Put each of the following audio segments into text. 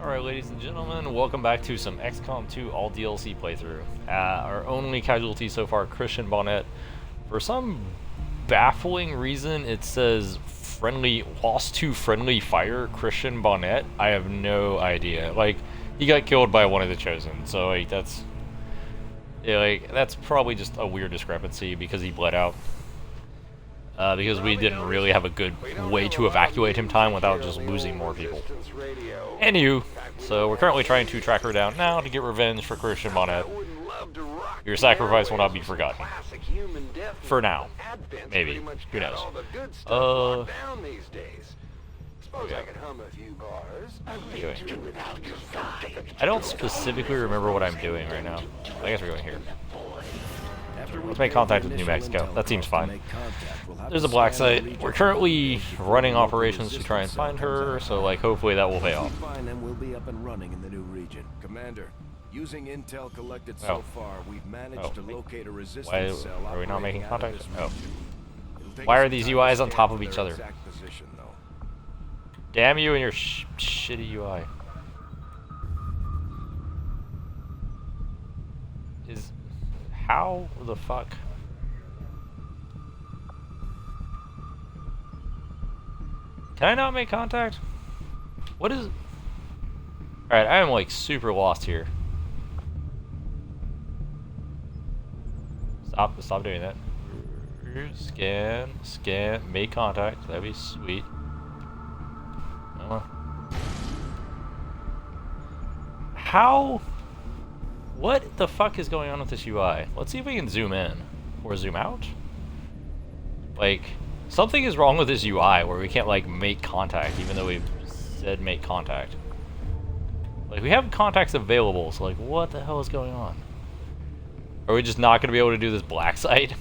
Alright, ladies and gentlemen, welcome back to some XCOM2 all DLC playthrough. Our only casualty so far, Christian Bonnet. For some baffling reason, it says friendly, lost to friendly fire, Christian Bonnet. I have no idea. Like, he got killed by one of the Chosen, so like, that's... Yeah, like, that's probably just a weird discrepancy because he bled out. Because we didn't really have a good way to evacuate him time without just losing more people. Anywho, so we're currently trying to track her down now to get revenge for Christian Bonnet. Your sacrifice will not be forgotten. For now. Maybe. Who knows? Anyway. I don't specifically remember what I'm doing right now. I guess we're going here. Let's make contact with New Mexico. That seems fine. There's a black site. We're currently running operations to try and find her, so like hopefully that will pay off. We'll be up and running in the new region. Commander, using intel collected so far, we've managed to locate a resistance cell. Why are we not making contact? Oh. Why are these UIs on top of each other? Damn you and your shitty UI. How the fuck? Can I not make contact? What is... Alright, I am like super lost here. Stop doing that. Scan, make contact. That'd be sweet. How? What the fuck is going on with this UI? Let's see if we can zoom in. Or zoom out? Like, something is wrong with this UI where we can't, like, make contact, even though we've said make contact. Like, we have contacts available, so, like, what the hell is going on? Are we just not going to be able to do this black site?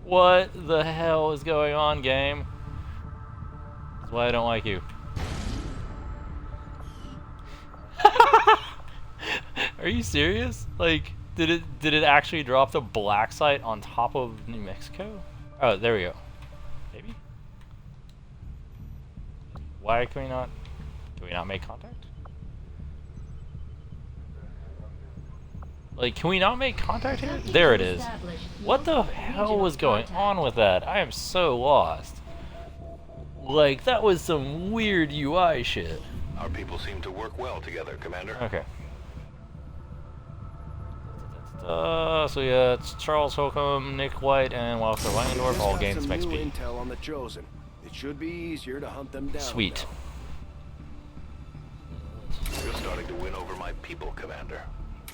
What the hell is going on, game? That's why I don't like you. Are you serious? Like, did it actually drop the black site on top of New Mexico? Oh, there we go. Maybe? Why can we not... Do we not make contact? Like, can we not make contact here? There it is. What the hell was going on with that? I am so lost. Like, that was some weird UI shit. Our people seem to work well together, Commander. Okay. So yeah, it's Charles Holcomb, Nick White, and Walter Langendorf all gain some XP. Intel on the Chosen. It should be easier to hunt them down. Sweet. You're starting to win over my people, Commander.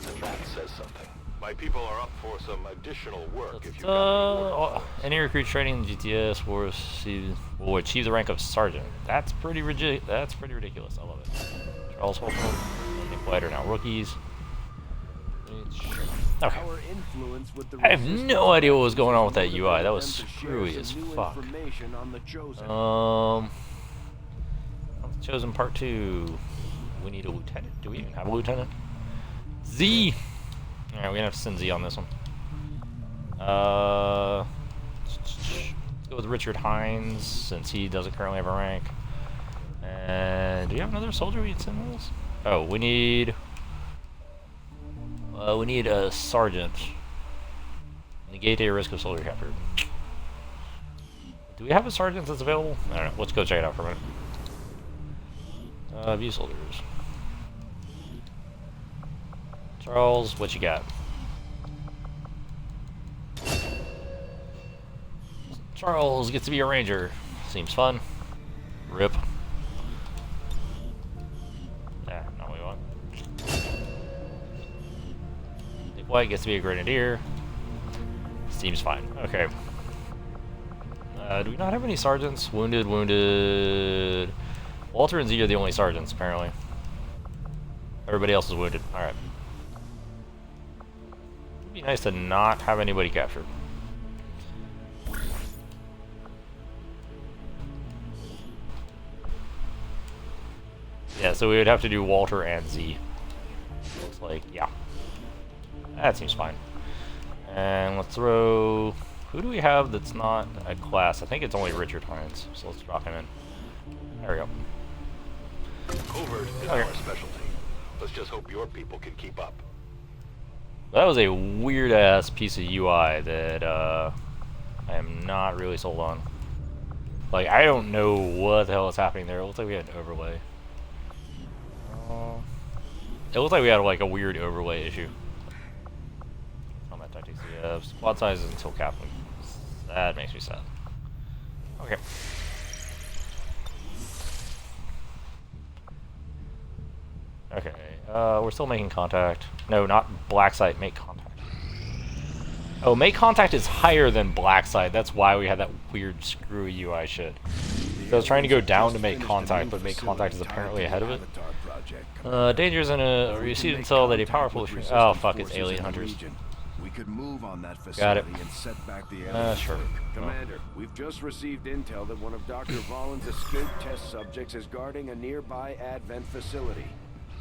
And that says something. My people are up for some additional work if you any recruit training in the GTS will achieve the rank of sergeant. That's pretty ridiculous. I love it. Charles Holcomb and Nick White are now rookies. Okay. I have no idea what was going on with that UI. That was screwy as fuck. Chosen Part 2. We need a lieutenant. Do we even have a lieutenant? Z! Alright, we're gonna have to send Z on this one. Let's go with Richard Hines, since he doesn't currently have a rank. And do you have another soldier we can send on this? Oh, we need a sergeant. Negate a risk of soldier capture. Do we have a sergeant that's available? I don't know. Let's go check it out for a minute. View soldiers. Charles, what you got? Charles gets to be a ranger. Seems fun. Rip. Not what we want. Nick White gets to be a grenadier. Seems fine. Okay. Do we not have any sergeants? Wounded. Walter and Z are the only sergeants, apparently. Everybody else is wounded. Alright. It'd be nice to not have anybody captured. Yeah, so we would have to do Walter and Z. Looks like, yeah. That seems fine. And let's throw... Who do we have that's not a class? I think it's only Richard Hines, so let's drop him in. There we go. Covert is Okay. our specialty. Let's just hope your people can keep up. That was a weird ass piece of UI that I am not really sold on. Like, I don't know what the hell is happening there. It looks like we had an overlay. It looks like we had like a weird overlay issue. Combat tactics, yeah. Squad sizes until capping. That makes me sad. Okay. Okay. We're still making contact. No, not black site. Make contact. Oh, make contact is higher than black site. That's why we had that weird screwy UI shit. So I was trying to go down to make contact, but make contact is apparently ahead of it. Dangers in a received intel that a powerful. Oh fuck! It's alien hunters. We could move on that Got it. facility and set back the alien. Sure. Commander, we've just received intel that one of Dr. Vollin's escape test subjects is guarding a nearby Advent facility.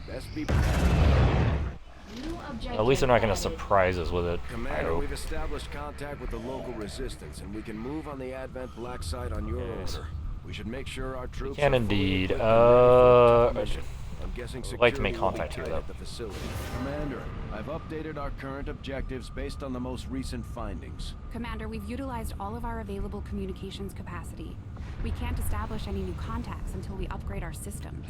Best be prepared. At least they're not going to surprise us with it. I Commander, hope. we've established contact with the local resistance, and we can move on the Advent black site on your Yes. order. We should make sure our troops can are fully indeed. equipped and ready for a mission. I'm I'd guessing like to make security will be contact here, tight though. at the facility. Commander, I've updated our current objectives based on the most recent findings. Commander, we've utilized all of our available communications capacity. We can't establish any new contacts until we upgrade our systems.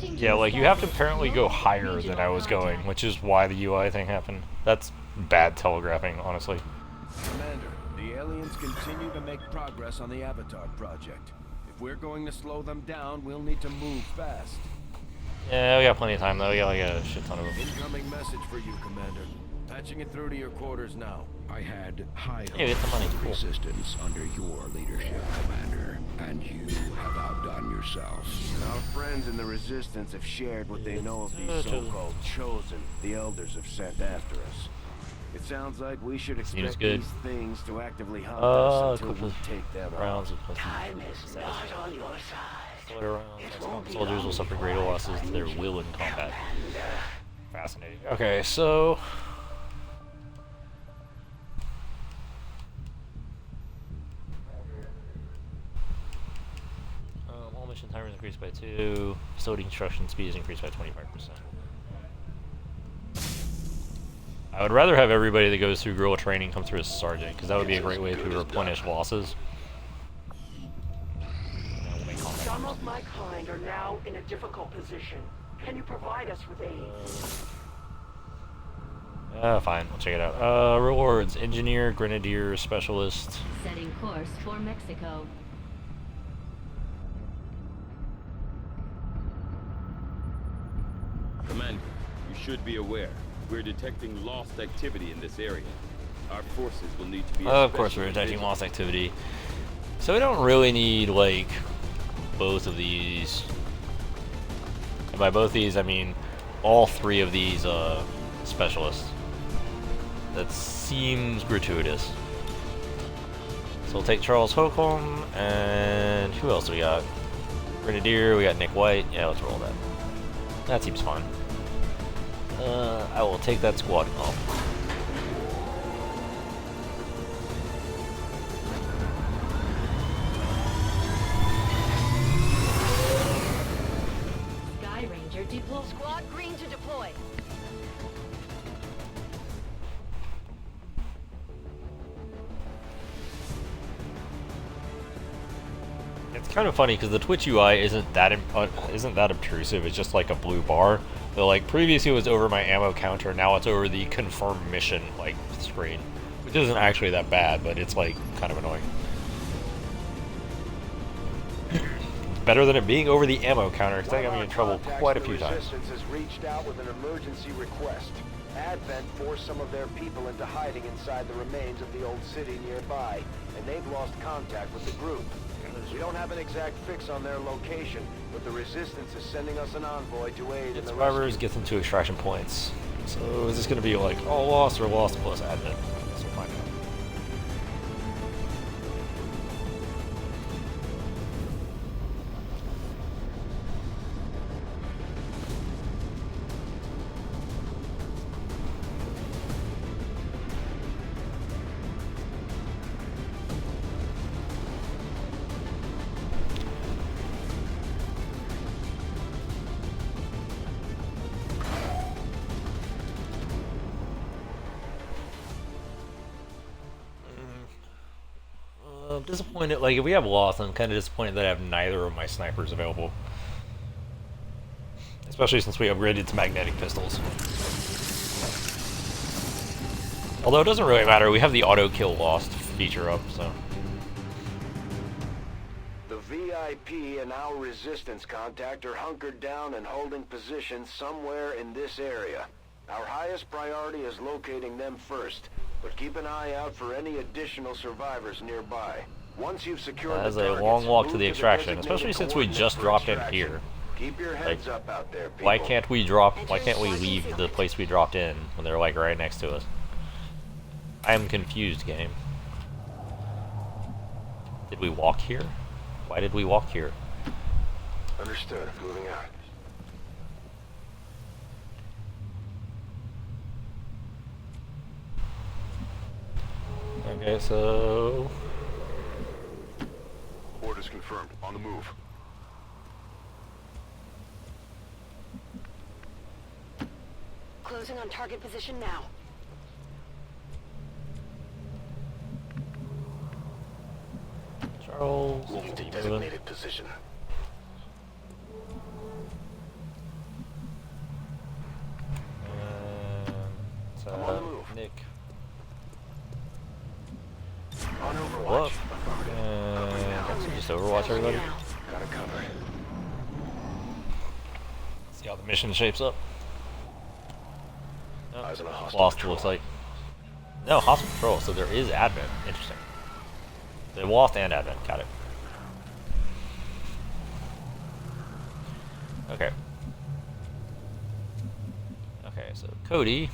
Yeah, like you have to apparently go higher than I was going, which is why the UI thing happened. That's bad telegraphing, honestly. Commander, the aliens continue to make progress on the Avatar project. If we're going to slow them down, we'll need to move fast. Yeah, we got plenty of time though. We got like a shit ton of them. Incoming message for you, Commander. Patching it through to your quarters now. I had high Yeah, get the money. hopes for Cool. resistance under your leadership, Commander, and you have outdone yourself. Our friends in the Resistance have shared what they know of these so-called chosen the Elders have sent after us. It sounds like we should Seems expect good. these things to actively hunt us until cool. we take them out. Rounds of Time is not on your side. rounds. Soldiers will suffer greater losses to their will in combat. Fascinating. Okay, so all mission time is increased by 2. Facility construction speed is increased by 25%. I would rather have everybody that goes through guerrilla training come through as sergeant, because that would be a great way to replenish losses. Some of my kind are now in a difficult position. Can you provide us with aid? Fine, we'll check it out. Rewards: engineer, grenadier, specialist. Setting course for Mexico. Commander, you should be aware. We're detecting lost activity in this area. Our forces will need to be Of course, we're especially detecting vigilant. lost activity. So we don't really need, like, both of these. And by both these, I mean all 3 of these specialists. That seems gratuitous. So we'll take Charles Holcomb, and who else do we got? Grenadier, we got Nick White. Yeah, let's roll that. That seems fine. I will take that squad off. Sky Ranger deploy. Squad green to deploy. It's kind of funny because the Twitch UI isn't that obtrusive. It's just like a blue bar. So like previously it was over my ammo counter. Now it's over the confirmed mission like screen, which isn't actually that bad, but it's like kind of annoying. Better than it being over the ammo counter, because that got me in trouble quite a few times. Resistance has reached out with an emergency request. Advent forced some of their people into hiding inside the remains of the old city nearby, and they've lost contact with the group. We don't have an exact fix on their location, but the Resistance is sending us an envoy to aid in the Survivors rescue. get them to extraction points. So is this going to be like all lost or lost plus admin? Let's find out. I'm disappointed. Like, if we have Lost, I'm kind of disappointed that I have neither of my snipers available. Especially since we upgraded to magnetic pistols. Although it doesn't really matter, we have the auto kill Lost feature up, so. The VIP and our resistance contact are hunkered down and holding position somewhere in this area. Our highest priority is locating them first, but keep an eye out for any additional survivors nearby. Once you've secured That is the a targets, long walk to move the extraction, especially since we just dropped in here. Keep your heads up out there, people. Why can't we leave the place we dropped in when they're like right next to us? I am confused, game. Did we walk here? Why did we walk here? Understood. Moving out. Okay, so Orders confirmed. On the move. Closing on target position now. Charles, Moving to what are you doing? designated position. And, I'm on the move. Nick. On Whoop. Overwatch. And just Overwatch everybody. Got it covered. See how the mission shapes up. Oh, Eyes on a hostile Lost patrol. looks like. No, hostile patrol, so there is advent. Interesting. They lost and advent, got it. Okay. Okay, so Cody.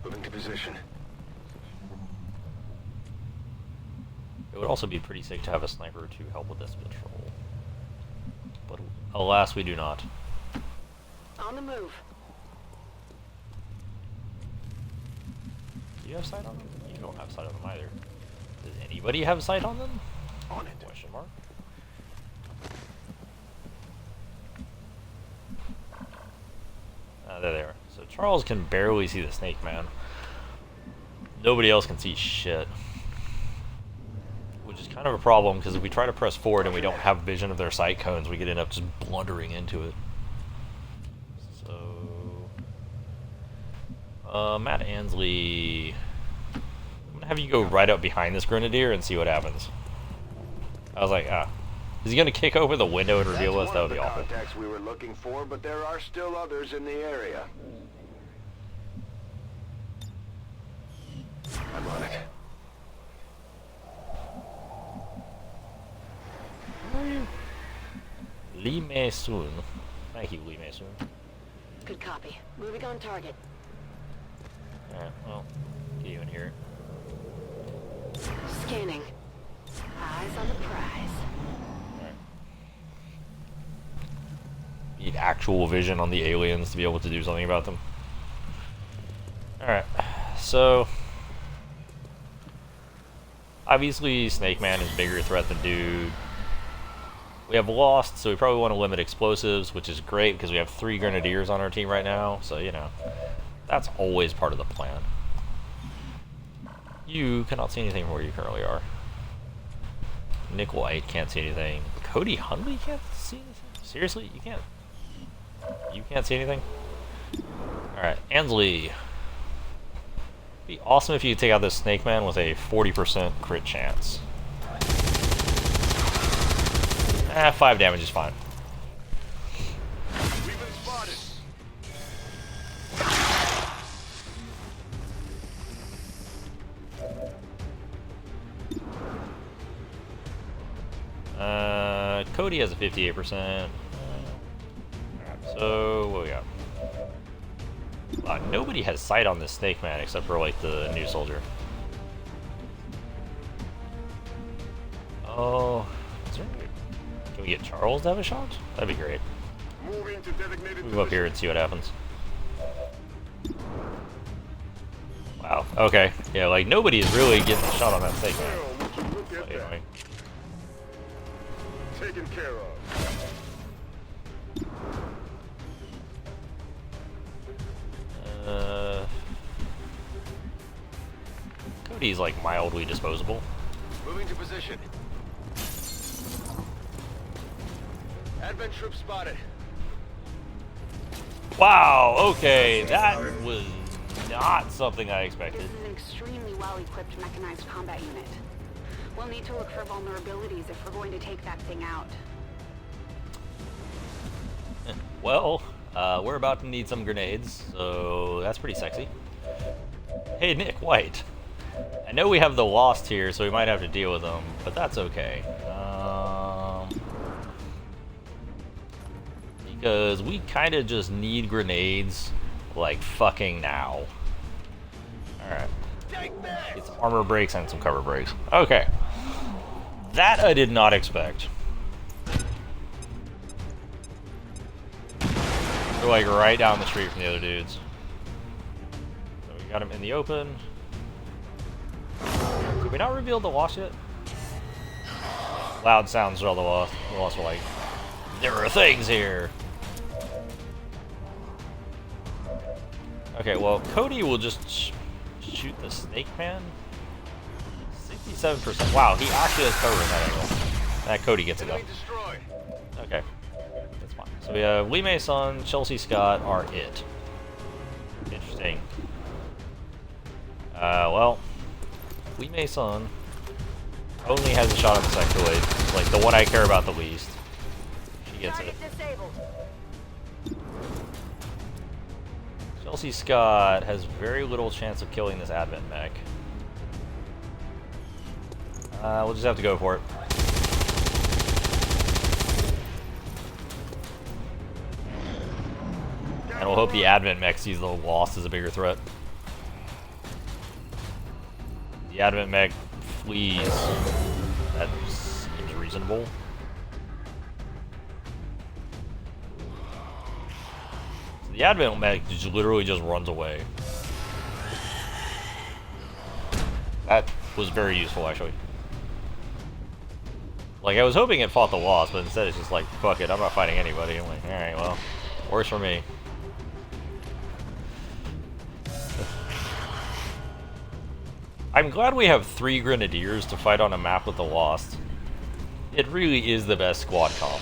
Moving to position. It would also be pretty sick to have a sniper to help with this patrol. But alas, we do not. On the move. Do you have sight on them? You don't have sight on them either. Does anybody have sight on them? On it. Question mark. There they are. So Charles can barely see the snake man. Nobody else can see shit. Which is kind of a problem, because if we try to press forward and we don't have vision of their sight cones, we could end up just blundering into it. So... Matt Ansley... I'm gonna have you go right up behind this grenadier and see what happens. I was like, is he gonna kick over the window and reveal us? That would be awful. That's one of the contacts we were looking for, but there are still others in the area. I'm on it. Where are you? Lee May Soon. Thank you, Lee May Soon. Good copy. Moving on target. Alright, well, get you in here. Scanning. Eyes on the prize. Alright. Need actual vision on the aliens to be able to do something about them. Alright, so... obviously, Snake Man is a bigger threat than Dude. We have Lost, so we probably want to limit explosives, which is great because we have 3 Grenadiers on our team right now, so, you know, that's always part of the plan. You cannot see anything from where you currently are. Nick White can't see anything. Cody Hundley can't see anything? Seriously? You can't? You can't see anything? Alright, Ansley. Be awesome if you could take out this Snake Man with a 40% crit chance. 5 damage is fine. We've been spotted. Cody has a 58%. So, what we got? Nobody has sight on this Snake Man except for, like, the new soldier. Oh, is there... can we get Charles to have a shot? That'd be great. Moving to designated Move up here and see what happens. Wow, okay. Yeah, like, nobody is really getting a shot on that Snake Man. Well, would you look at that? Anyway. Taken care of. Cody Cody's like mildly disposable. Moving to position. Advent troop spotted. Wow, okay, that was not something I expected. This is an extremely well-equipped mechanized combat unit. We'll need to look for vulnerabilities if we're going to take that thing out. Well, we're about to need some grenades, so that's pretty sexy. Hey, Nick White. I know we have the Lost here, so we might have to deal with them, but that's okay. Because we kind of just need grenades, like fucking now. Alright. Get some armor breaks and some cover breaks. Okay. That I did not expect. We're like right down the street from the other dudes. So we got him in the open. Did we not reveal the Lost yet? Loud sounds all the Lost. The Lost were like, there are things here. Okay, well, Cody will just shoot the snake man. 67%. Wow, he actually has cover in that angle. That Cody gets it though. Okay, that's fine. So we have Lee Mason, Chelsea Scott are it. Interesting. Well, Lee Mason only has a shot at the sectoid, like the one I care about the least. She gets it. Chelsea Scott has very little chance of killing this Advent mech. We'll just have to go for it. And we'll hope the Advent mech sees the Lost as a bigger threat. The Advent mech flees. That seems reasonable. The Advent mech literally just runs away. That was very useful, actually. Like, I was hoping it fought the Lost, but instead it's just like, fuck it, I'm not fighting anybody. I'm like, alright, well, worse for me. I'm glad we have 3 Grenadiers to fight on a map with the Lost. It really is the best squad comp.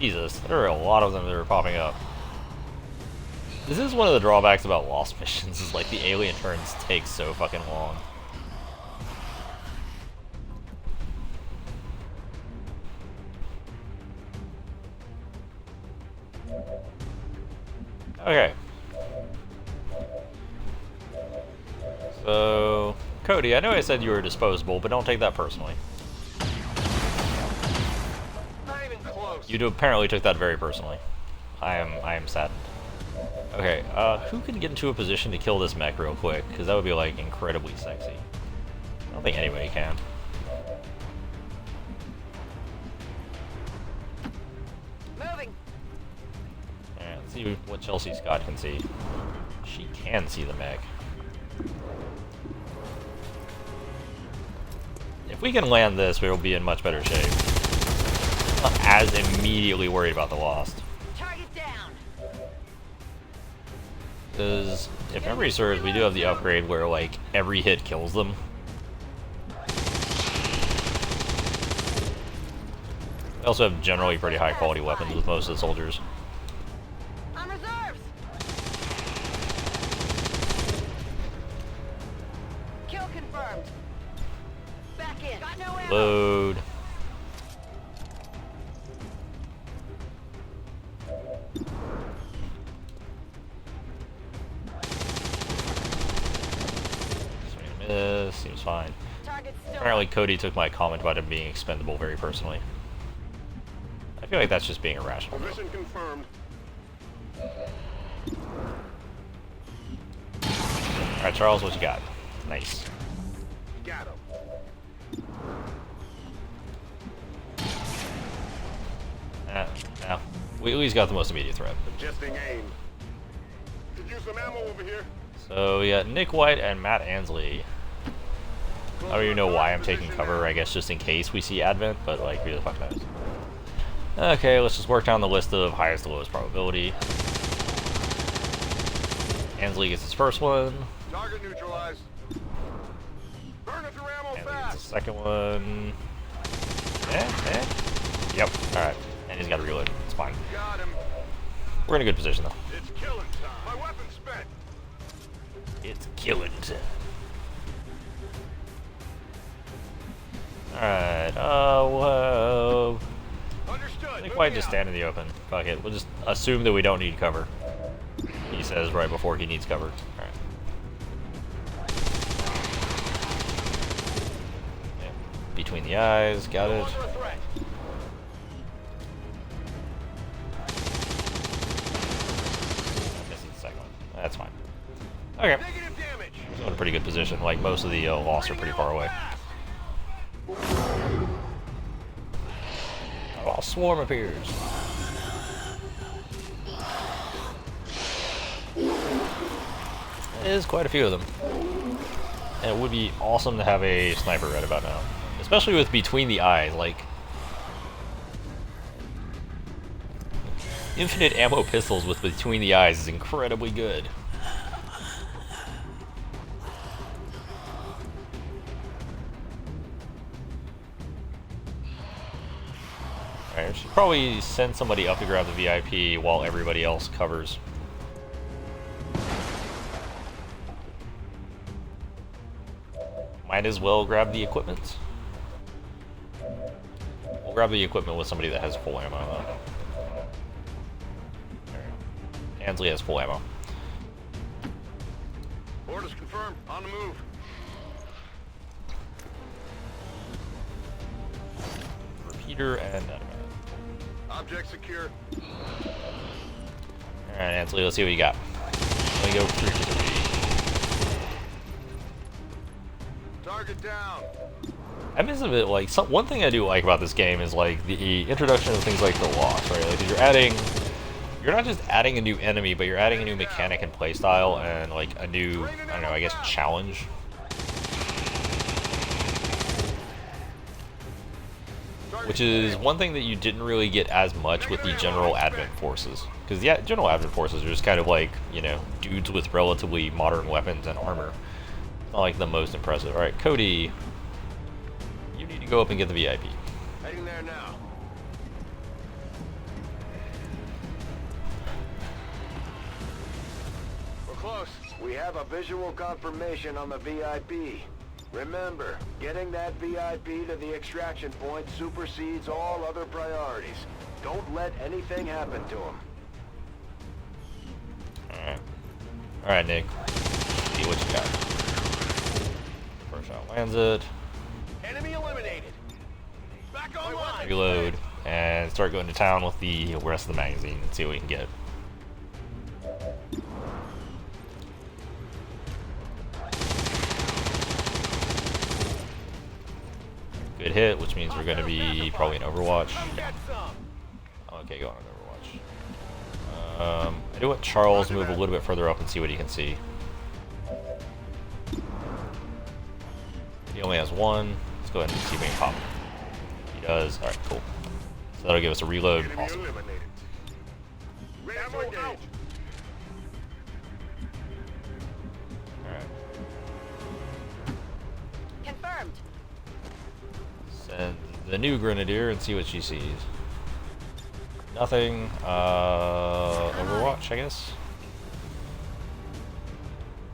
Jesus, there are a lot of them that are popping up. This is one of the drawbacks about Lost missions, is like the alien turns take so fucking long. Okay. So, Cody, I know I said you were disposable, but don't take that personally. You apparently took that very personally. I am saddened. Okay, who can get into a position to kill this mech real quick? Because that would be, like, incredibly sexy. I don't think anybody can. Moving. Alright, let's see what Chelsea Scott can see. She can see the mech. If we can land this, we'll be in much better shape. Not as immediately worried about the Lost. Target down. Because, if memory serves, we do have the upgrade where, like, every hit kills them. We also have generally pretty high quality weapons with most of the soldiers. On reserves. Kill confirmed. Back in. Got no ammo. Load. Seems fine. Apparently Cody took my comment about him being expendable very personally. I feel like that's just being irrational. Mission confirmed. Alright, Charles, what you got? Nice. Got him. No. We at least got the most immediate threat. Adjusting aim. Could use some ammo over here. So we got Nick White and Matt Ansley. I don't even know why I'm taking cover, I guess just in case we see Advent, but like, who the fuck knows. Okay, let's just work down the list of highest to lowest probability. Ansley gets his first one. Target neutralized. Burn it through ammo Ansley gets fast. the second one. Yep, alright. And he's got to reload. It's fine. Got him. We're in a good position though. It's killing time. My weapon's spent. It's killing time. Alright, whoa. Understood. Nick White just stand in the open. Fuck it. We'll just assume that we don't need cover. He says right before he needs cover. Alright. Yeah. Between the eyes, got it. Under threat. Missing the second one. That's fine. Okay. Negative damage. So in a pretty good position. Like most of the loss are pretty far away. Oh, swarm appears. There's quite a few of them. And it would be awesome to have a sniper right about now. Especially with between the eyes, like... Infinite ammo pistols with between the eyes is incredibly good. Alright, I should probably send somebody up to grab the VIP while everybody else covers. Might as well grab the equipment. We'll grab the equipment with somebody that has full ammo. There. Ansley has full ammo. Orders confirmed. On the move. Repeater and... Object secure. Alright, Ansley, let's see what you got. Let me go 3 for 3. Target down. I miss a bit, like, one thing I do like about this game is, like, the introduction of things like the loss, right? Like, 'cause you're not just adding a new enemy, but you're adding a new mechanic and playstyle and, like, a new, I don't know, I guess, challenge. Which is one thing that you didn't really get as much with the general Advent forces. Because the general Advent forces are just kind of like, you know, dudes with relatively modern weapons and armor. Not like the most impressive. Alright, Cody, you need to go up and get the VIP. Heading there now. We're close. We have a visual confirmation on the VIP. Remember, getting that VIP to the extraction point supersedes all other priorities. Don't let anything happen to him. Alright. Alright, Nick. See what you got. First shot lands it. Enemy eliminated. Back online. Reload. And start going to town with the rest of the magazine and see what we can get. Good hit, which means we're going to be probably in Overwatch. Okay, go on Overwatch. I do want Charles move a little bit further up and see what he can see. He only has one. Let's go ahead and see if we can pop him. He does. Alright, cool. So that'll give us a reload. Awesome. Alright. Confirmed. Send the new Grenadier and see what she sees. Nothing. Overwatch, I guess.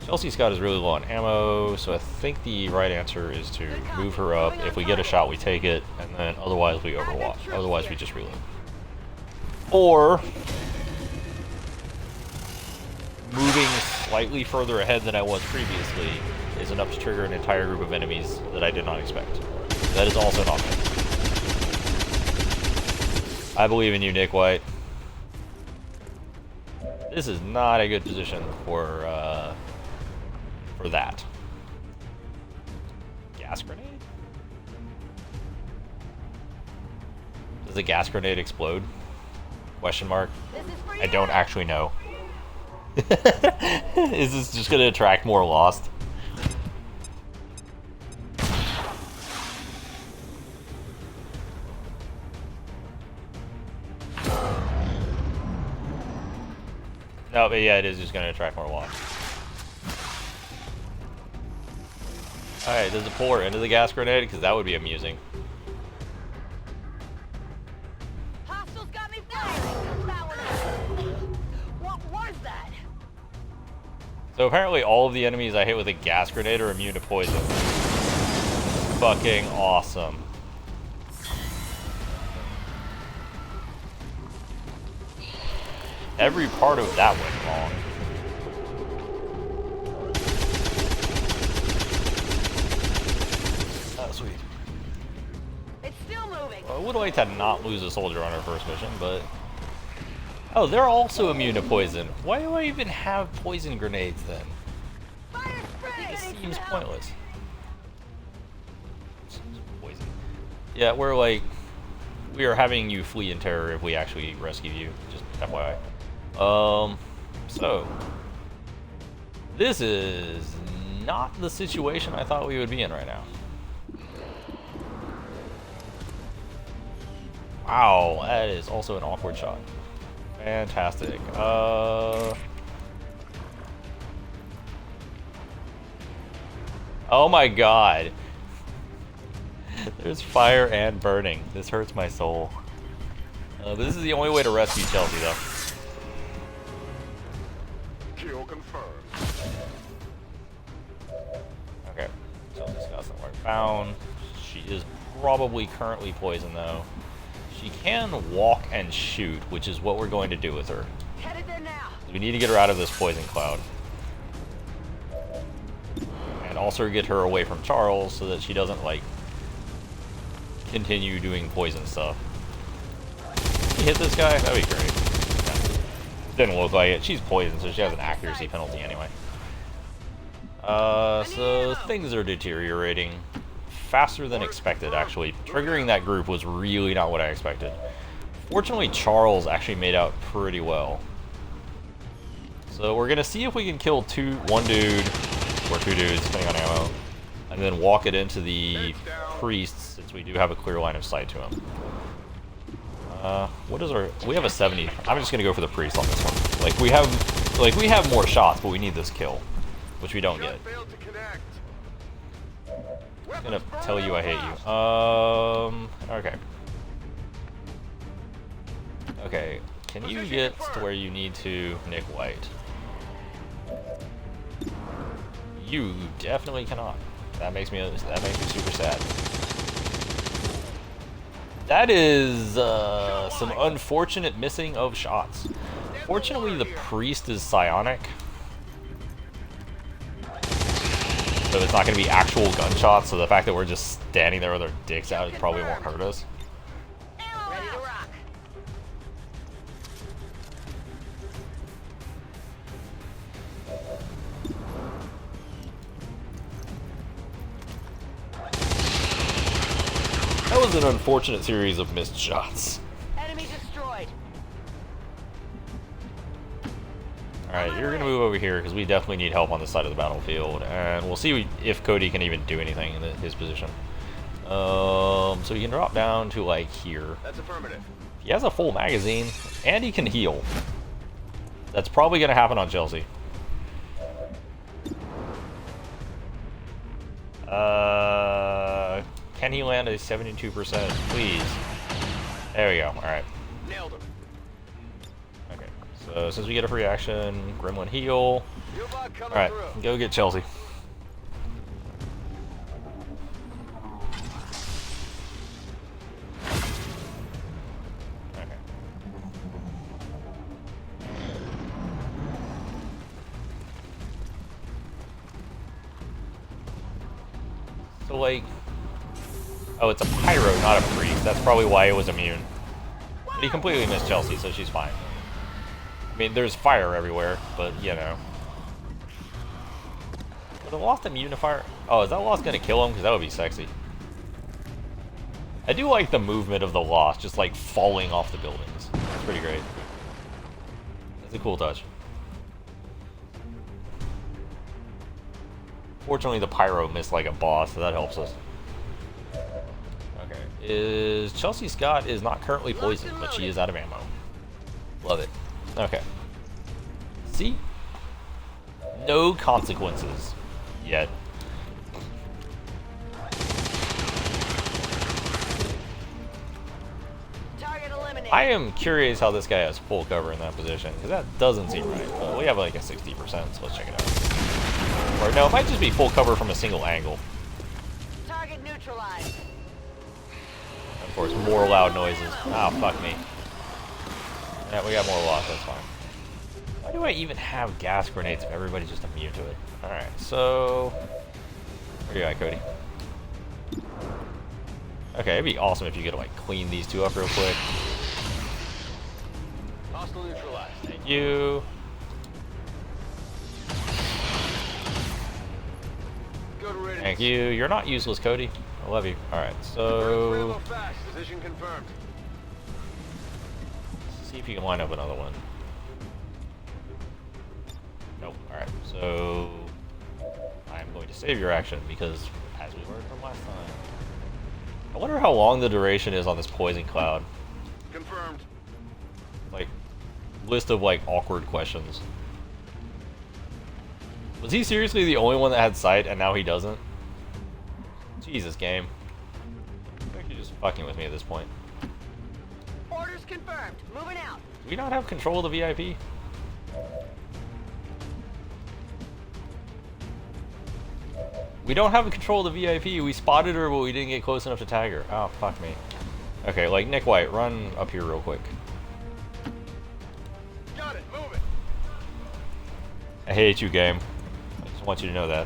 Chelsea Scott is really low on ammo, so I think the right answer is to move her up. If we get a shot, we take it, and then otherwise we overwatch. Otherwise we just reload. Or moving slightly further ahead than I was previously is enough to trigger an entire group of enemies that I did not expect. That is also an option. I believe in you, Nick White. This is not a good position for that. Gas grenade? Does the gas grenade explode? Question mark. I don't actually know. Is this just gonna attract more Lost? No, but yeah, it is just gonna attract more Lost. Alright, does it pull her into the gas grenade? Because that would be amusing. Hostiles got me firing. What was that? So apparently all of the enemies I hit with a gas grenade are immune to poison. Fucking awesome. Every part of that went wrong. Oh, sweet. It's still moving. Well, I would like to not lose a soldier on our first mission, but... Oh, they're also immune to poison. Why do I even have poison grenades then? Fire spray. It seems pointless. Poison. Yeah, we're like... We are having you flee in terror if we actually rescue you. Just FYI. So... This is not the situation I thought we would be in right now. Wow, that is also an awkward shot. Fantastic. Oh my god. There's fire and burning. This hurts my soul. But this is the only way to rescue Chelsea, though. Kill confirmed. Okay. Chelsea's got somewhere found. She is probably currently poisoned, though. She can walk and shoot, which is what we're going to do with her. Headed there now. We need to get her out of this poison cloud. And also get her away from Charles so that she doesn't, like, continue doing poison stuff. Can you hit this guy? That'd be great. Yeah. Didn't look like it. She's poisoned, so she has an accuracy penalty anyway. So things are deteriorating faster than expected, actually. Triggering that group was really not what I expected. Fortunately, Charles actually made out pretty well. So we're gonna see if we can kill one dude, or two dudes, depending on ammo, and then walk it into the priest, since we do have a clear line of sight to him. What is our... We have a 70. I'm just gonna go for the priest on this one. Like, we have more shots, but we need this kill, which we don't get. I'm gonna tell you I hate you. Okay. Okay, can you get to where you need to, Nick White? You definitely cannot. That makes me super sad. That is some unfortunate missing of shots. Fortunately, the priest is psionic, so it's not going to be actual gunshots. So the fact that we're just standing there with our dicks out probably won't hurt us. Ready to rock. That was an unfortunate series of missed shots. Enemy destroyed. Alright, you're gonna move over here because we definitely need help on this side of the battlefield, and we'll see if Cody can even do anything in his position. So he can drop down to like here. That's affirmative. He has a full magazine, and he can heal. That's probably gonna happen on Chelsea. Can he land a 72%? Please. There we go. Alright. Nailed him. Okay. So since we get a free action, Gremlin heal. Alright, go get Chelsea. Okay. So like... Oh, it's a pyro, not a priest. That's probably why it was immune. But he completely missed Chelsea, so she's fine. I mean, there's fire everywhere, but, you know. Was the Lost immune to fire? Oh, is that Lost gonna kill him? Because that would be sexy. I do like the movement of the Lost, just like falling off the buildings. It's pretty great. It's a cool touch. Fortunately, the pyro missed like a boss, so that helps us. Okay, Chelsea Scott is not currently poisoned, but she is out of ammo. Love it. Okay. See? No consequences yet. I am curious how this guy has full cover in that position, because that doesn't seem right. But we have like a 60%, so let's check it out. Or no, it might just be full cover from a single angle. Target neutralized. Of course, more loud noises. Ah, fuck me. Yeah, we got more loss, that's fine. Why do I even have gas grenades if everybody's just immune to it? Alright, so... Where you at, Cody? Okay, it'd be awesome if you could like clean these two up real quick. Hostile neutralized. Thank you. Good riddance. Thank you. You're not useless, Cody. I love you. Alright, so... Position confirmed. See if you can line up another one. Nope. Alright, so... I'm going to save your action because, as we learned from last time... I wonder how long the duration is on this poison cloud. Confirmed. Like, list of like awkward questions. Was he seriously the only one that had sight and now he doesn't? Jesus, game. I think you're just fucking with me at this point. Orders confirmed. Moving out. Do we not have control of the VIP? We don't have control of the VIP. We spotted her, but we didn't get close enough to tag her. Oh, fuck me. Okay, like, Nick White, run up here real quick. Got it. Move it. I hate you, game. I just want you to know that.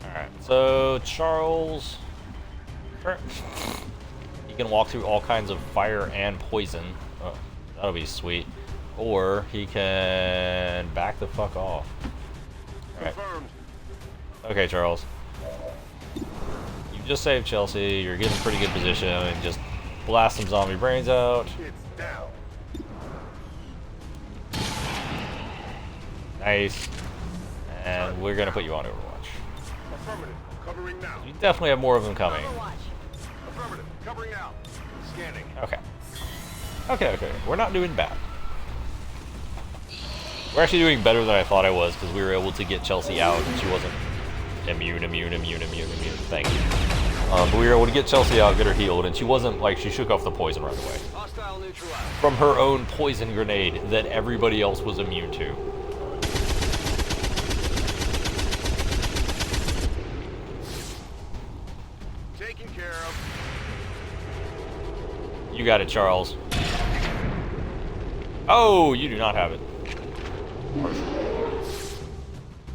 Alright, so Charles... He can walk through all kinds of fire and poison. Oh, that'll be sweet. Or he can back the fuck off. Alright. Confirmed. Okay, Charles. You just saved Chelsea. You're getting pretty good position. And just blast some zombie brains out. It's down. Nice. And we're gonna put you on Overwatch. Affirmative. Covering now. You definitely have more of them coming. Affirmative. Covering now. Scanning. Okay. Okay. We're not doing bad. We're actually doing better than I thought I was because we were able to get Chelsea out and she wasn't immune. Thank you. But we were able to get Chelsea out, get her healed, and she wasn't like she shook off the poison right away. Hostile neutralized. From her own poison grenade that everybody else was immune to. Taken care of. You got it, Charles. Oh, you do not have it.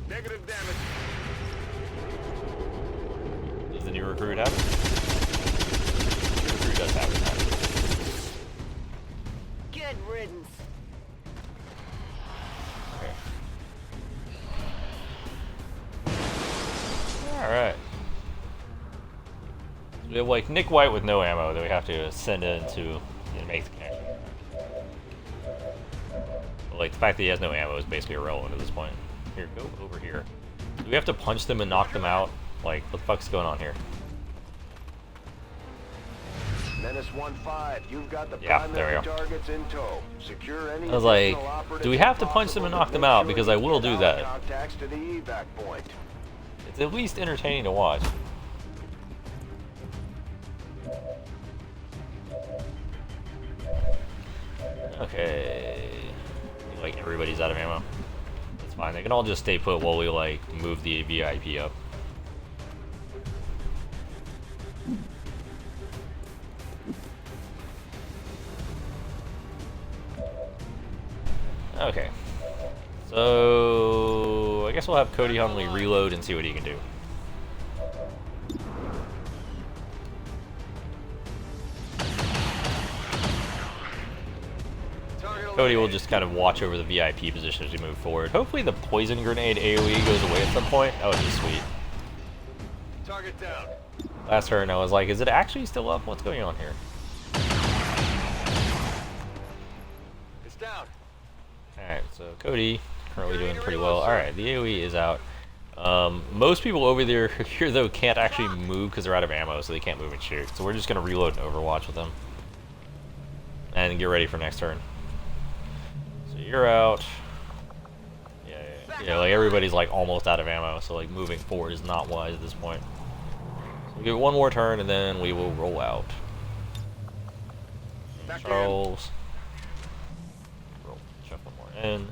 Negative damage. Does the new recruit have it? The new recruit does have it. Good riddance. Okay. Alright. So we have like Nick White with no ammo that we have to send in to make the connection. Like, the fact that he has no ammo is basically irrelevant at this point. Here, go over here. Do we have to punch them and knock them out? Like, what the fuck's going on here? Menace 1-5, you've got the Yeah, there we primary go. targets in tow. Secure any I was like, additional operatives do we have to if punch them and possible, knock them make out? sure Because you I will get do out that. contacts to the evac point. It's at least entertaining to watch. Okay. Like, everybody's out of ammo. That's fine. They can all just stay put while we, like, move the VIP up. Okay. So... I guess we'll have Cody Hunley reload and see what he can do. Cody will just kind of watch over the VIP position as we move forward. Hopefully the poison grenade AoE goes away at some point. That would be sweet. Target down. Last turn I was like, is it actually still up? What's going on here? It's down. Alright, so Cody currently doing pretty well. Alright, the AoE is out. Most people over there here though can't actually move because they're out of ammo, so they can't move and shoot. So we're just gonna reload and Overwatch with them. And get ready for next turn. So you're out. Yeah, like everybody's like almost out of ammo, so like moving forward is not wise at this point. So we'll give it one more turn and then we will roll out. Charles. Roll, shove one more in.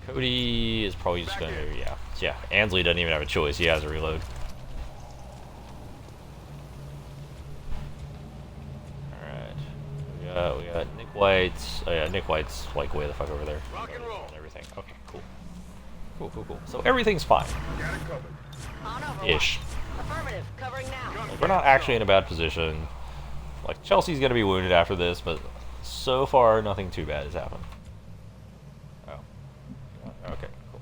Cody is probably just gonna, yeah. Ansley doesn't even have a choice, he has to reload. We got Nick White's. Oh yeah, Nick White's like way the fuck over there. Rock and roll. Everything. Okay, cool. Cool. So everything's fine. Got it covered. On over. Ish. Affirmative. Covering now. Like, we're not actually in a bad position. Like Chelsea's gonna be wounded after this, but so far nothing too bad has happened. Oh. Okay, cool.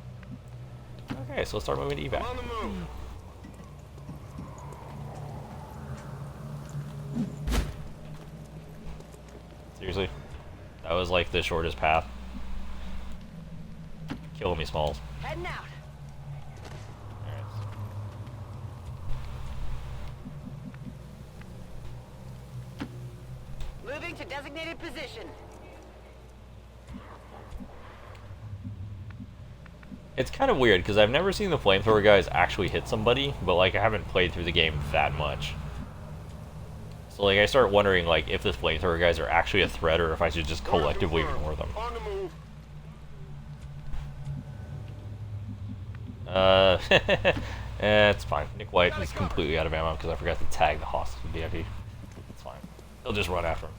Okay, so let's start moving to evac. On the move. Seriously? That was like the shortest path. Killing me, Smalls. Heading out. Alright. Moving to designated position. It's kind of weird because I've never seen the flamethrower guys actually hit somebody, but like I haven't played through the game that much. So like I start wondering like if the flamethrower guys are actually a threat or if I should just collectively ignore them. On the move. It's fine. Nick White is completely out of ammo because I forgot to tag the hostage VIP. It's fine. He'll just run after him.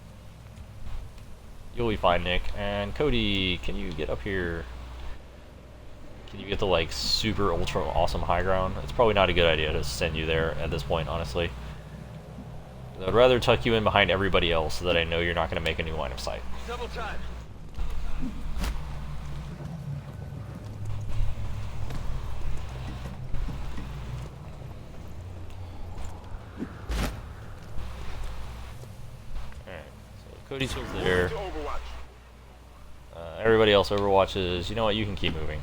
You'll be fine, Nick. And Cody, can you get up here? Can you get the like super ultra awesome high ground? It's probably not a good idea to send you there at this point, honestly. I'd rather tuck you in behind everybody else so that I know you're not going to make a new line of sight. Double time. Alright, so Cody's still there. To Overwatch. Everybody else overwatches. You know what? You can keep moving.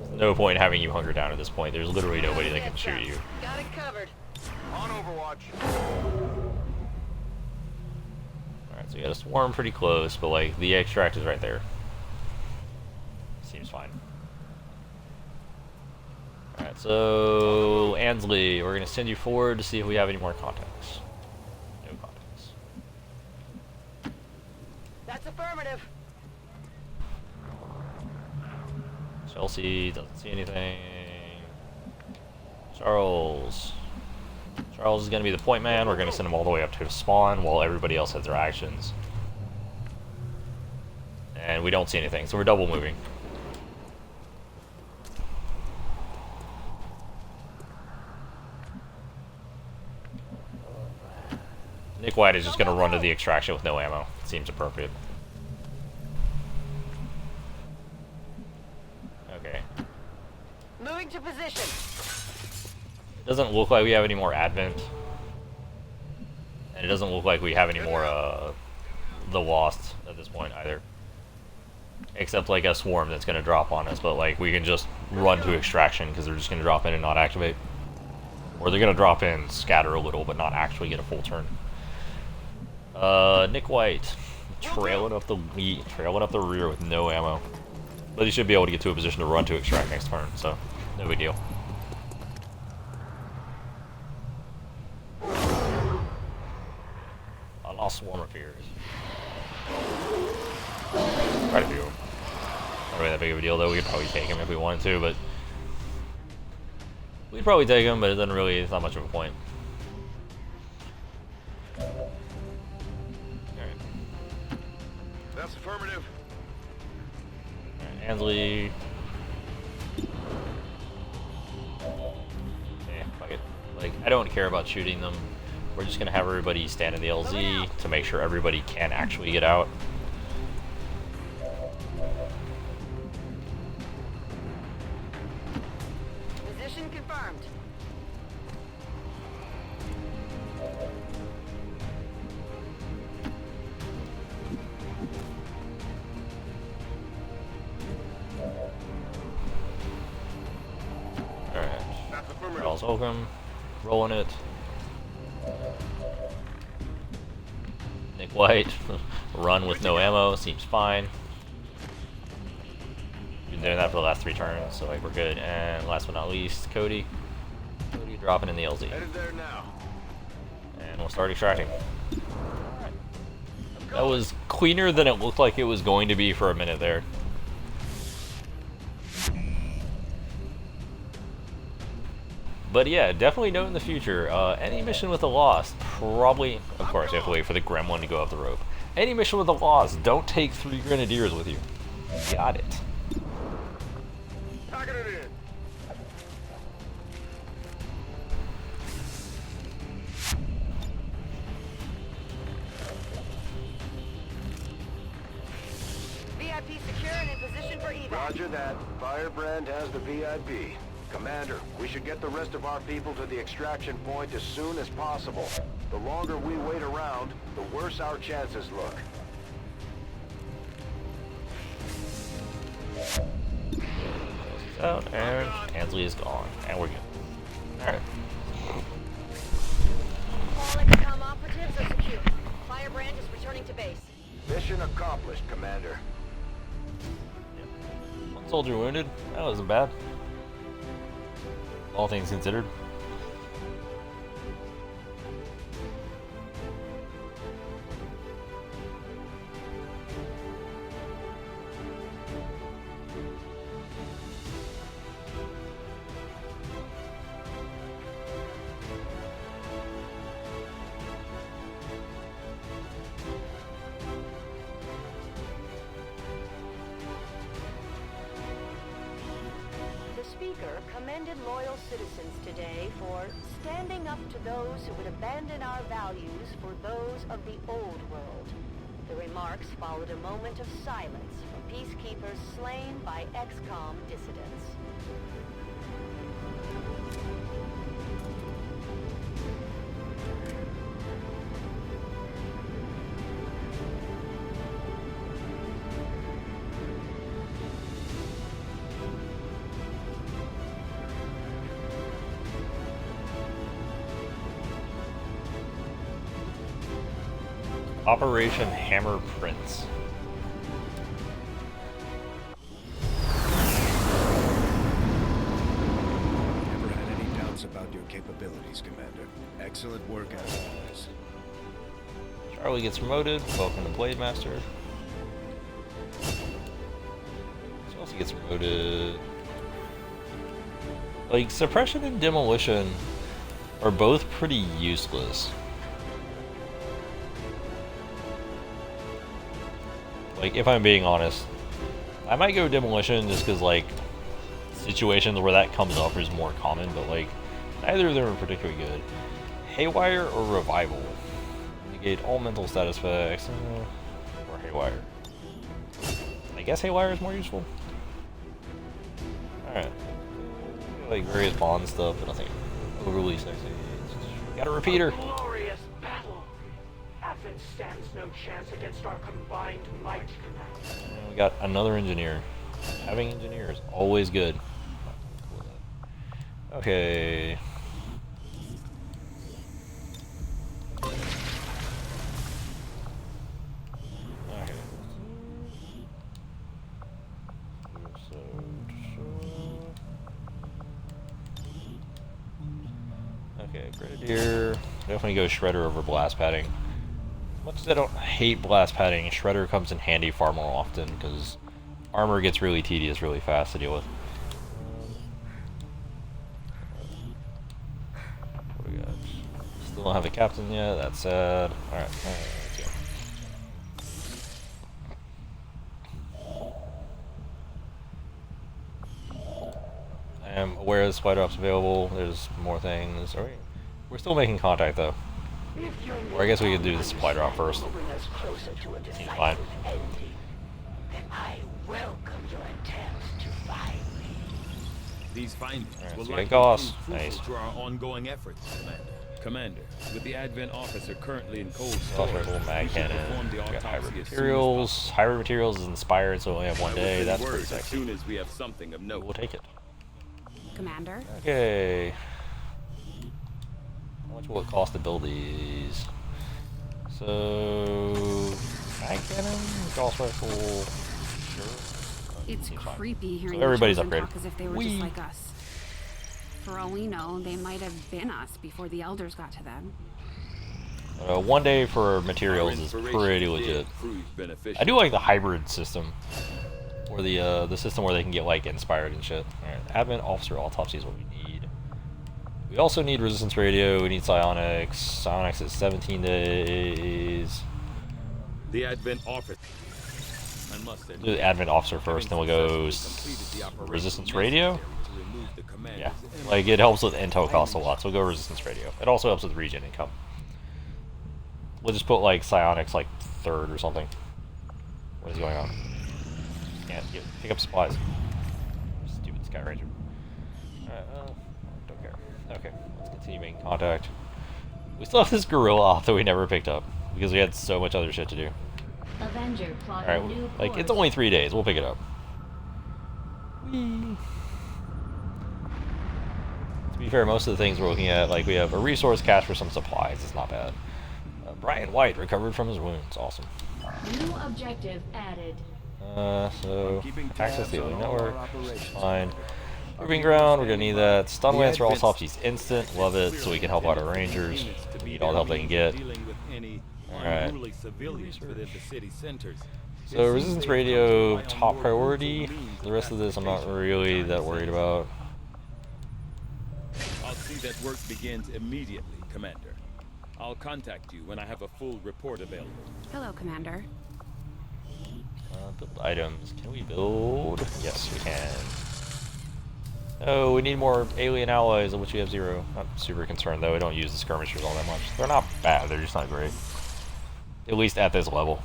There's no point in having you hunker down at this point. There's literally nobody that can shoot you. Got it covered. On Overwatch. Alright, so you got a swarm pretty close, but like the extract is right there. Seems fine. Alright, so Ansley, we're gonna send you forward to see if we have any more contacts. No contacts. That's affirmative. Chelsea doesn't see anything. Charles is going to be the point man. We're going to send him all the way up to spawn while everybody else has their actions. And we don't see anything, so we're double moving. Nick White is just going to run to the extraction with no ammo. Seems appropriate. Okay. Moving to position. Doesn't look like we have any more Advent. And it doesn't look like we have any more the Lost at this point either. Except like a swarm that's going to drop on us, but like we can just run to extraction because they're just going to drop in and not activate. Or they're going to drop in, scatter a little, but not actually get a full turn. Nick White trailing up the rear with no ammo. But he should be able to get to a position to run to extract next turn, so no big deal. A lost swarm appears. Quite a few. Not really that big of a deal though. We could probably take him if we wanted to, but we'd probably take him, but it's not much of a point. Alright. That's affirmative. Alright, Ansley. Yeah, fuck it. Like, I don't care about shooting them We're just gonna have everybody stand in the LZ to make sure everybody can actually get out. Position confirmed. Alright. Charles Holcomb, rolling it. Nick White, run with no ammo, seems fine. Been doing that for the last 3 turns, so like we're good. And last but not least, Cody. Cody dropping in the LZ. Headed there now. And we'll start extracting. That was cleaner than it looked like it was going to be for a minute there. But yeah, definitely note in the future, any mission with a loss, probably, of course, you have to wait for the gremlin to go up the rope. Any mission with a loss, don't take 3 grenadiers with you. Got it. Packing it in. VIP secure and in position for evac. Roger that. Firebrand has the VIP. Commander, we should get the rest of our people to the extraction point as soon as possible. The longer we wait around, the worse our chances look. He's out, and Ansley is gone. And we're good. Alright. All XCOM operatives are secure. Firebrand is returning to base. Mission accomplished, Commander. One soldier wounded. That wasn't bad. All things considered. The speaker commended loyal citizens today for standing up to those who would abandon our values for those of the old world. The remarks followed a moment of silence for peacekeepers slain by XCOM dissidents. Operation Hammer Prince. Never had any doubts about your capabilities, Commander. Excellent work as always. Charlie gets promoted. Welcome to Blade Master. Who else gets promoted? Like, suppression and demolition are both pretty useless. Like, if I'm being honest, I might go demolition just because, like, situations where that comes up is more common, but, like, neither of them are particularly good. Haywire or Revival? Negate all mental status effects, or Haywire. I guess Haywire is more useful. Alright. Like, various bond stuff, but nothing overly sexy. We got a repeater. Glorious battle. Advent stands no chance against our combined might, Commander. And we got another engineer. Having engineers, always good. Okay. Okay, Grenadier. Definitely go Shredder over Blast Padding. Much as I don't hate Blast Padding, Shredder comes in handy far more often because armor gets really tedious really fast to deal with. What do we got? Still don't have a captain yet, that's sad. Alright, let's go. I am aware of supply drops available. There's more things. We're still making contact though. If your Or I guess we could do the supply drop first. will bring us closer to a Seems fine. decisive ending, then I welcome your attempts to find me. These findings Alright, will so we likely got Gauss. prove crucial Nice. to our ongoing efforts, Commander. Commander, with the Advent officer currently in cold Assault storage, rifle, mag we should cannon. perform the We got autopsy hybrid as soon as materials. possible. Hybrid materials is inspired, so we only have one I will day. send That's pretty word as sexy. soon as we have something of note. We'll take it. Commander? Okay. How much will it cost to build these? So, mag cannon, Gauss rifle. Sure. It's Seems fine. creepy hearing So everybody's the Chosen upgraded. talk as if they were Whee! just like us. For all we know, they might have been us before the elders got to them. 1 day for Our materials is inspiration pretty did legit. prove beneficial. I do like the hybrid system, or the system where they can get like inspired and shit. All right, Advent officer autopsy is what we need. We also need resistance radio. We need psionics. Psionics is 17 days. The Advent officer. I must Do admit, the Advent officer first, then we'll go successfully completed the operation resistance radio. necessary to remove the commander's Yeah, enemies. like it helps with intel costs a lot, so we'll go resistance radio. It also helps with regen income. We'll just put like psionics like third or something. What is going on? Can't pick up supplies. Stupid Sky Ranger. Alright, don't care. Okay, let's continue making contact. We still have this gorilla op that we never picked up because we had so much other shit to do. Avenger plotting Alright, new like it's course. only 3 days. We'll pick it up. Whee. To be fair, most of the things we're looking at, like we have a resource cache for some supplies. It's not bad. Brian White recovered from his wounds. Awesome. New objective added. So Keeping access tabs the on alien all our network. operations. Fine. Proving ground. We're gonna need that. Stun lance for autopsies instant. Love it. So we can help out our rangers. We need all the help they can get. Dealing with any Alright. unruly civilians within the city centers. So resistance radio top priority. The rest of this I'm not really that worried about. I'll see that work begins immediately, Commander. I'll contact you when I have a full report available. Hello, Commander. Build items. Can we build? Yes, we can. Oh, we need more alien allies, of which we have 0. Not super concerned though. We don't use the skirmishers all that much. They're not bad. They're just not great. At least at this level.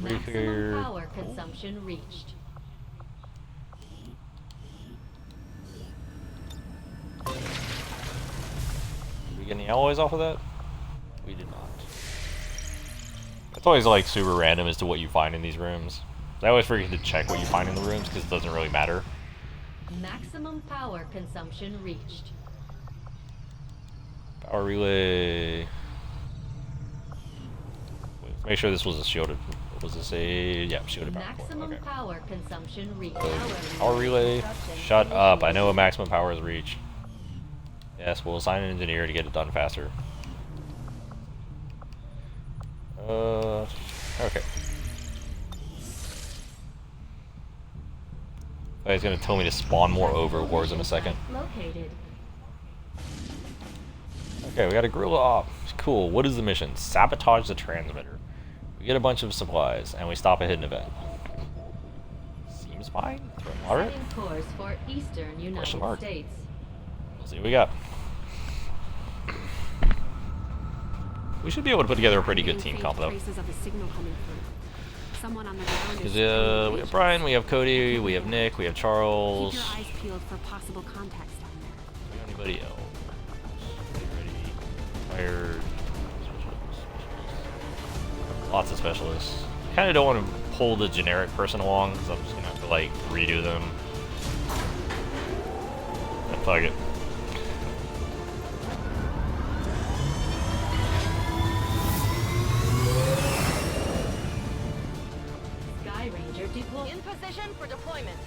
Maximum power consumption reached. Did we get any alloys off of that? We did not. It's always like super random as to what you find in these rooms. I always forget to check what you find in the rooms because it doesn't really matter. Maximum power consumption reached. Power relay. Wait, make sure this was a shielded. Was this a shielded power? Maximum Okay. power consumption reached. Power relay. Shut up! I know what maximum power is reach. Yes, we'll assign an engineer to get it done faster. Okay. Oh, he's gonna tell me to spawn more overlords in a second. Located. Okay, we got a gorilla op. Cool. What is the mission? Sabotage the transmitter. We get a bunch of supplies and we stop a hidden event. Seems fine. Alright. Setting course for Eastern Question United mark. States. We'll see what we got. We should be able to put together a pretty good team comp though. Traces of a signal coming through. Someone on the ground is Because we have Brian, we have Cody, we have Nick, we have Charles. Keep your eyes peeled for possible contacts down there. Anybody else? Ready? Fired. Lots of specialists. Kind of don't want to pull the generic person along because I'm just gonna have to like redo them. And fuck it. Sky Ranger deployed. In position for deployment.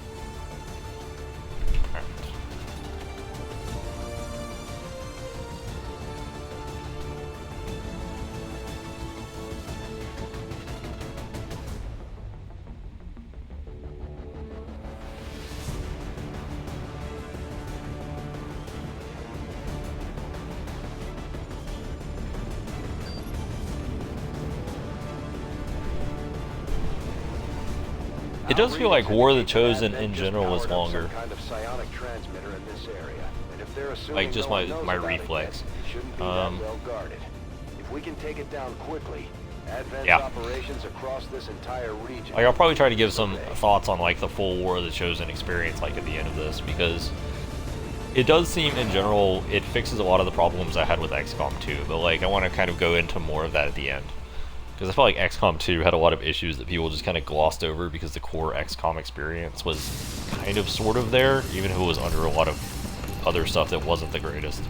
Alright. does feel like War of the Chosen in general is longer. Kind of psionic transmitter in this area. And if they're assuming Like, just no one my knows about it reflex. yet, it shouldn't be that well guarded. If we can take it down quickly, Advent's Yeah. operations across this entire region. Like, I'll probably try to give some thoughts on like the full War of the Chosen experience, like at the end of this, because it does seem in general it fixes a lot of the problems I had with XCOM2, but like I want to kind of go into more of that at the end, because I felt like XCOM2 had a lot of issues that people just kind of glossed over because the core XCOM experience was kind of sort of there, even if it was under a lot of other stuff that wasn't the greatest.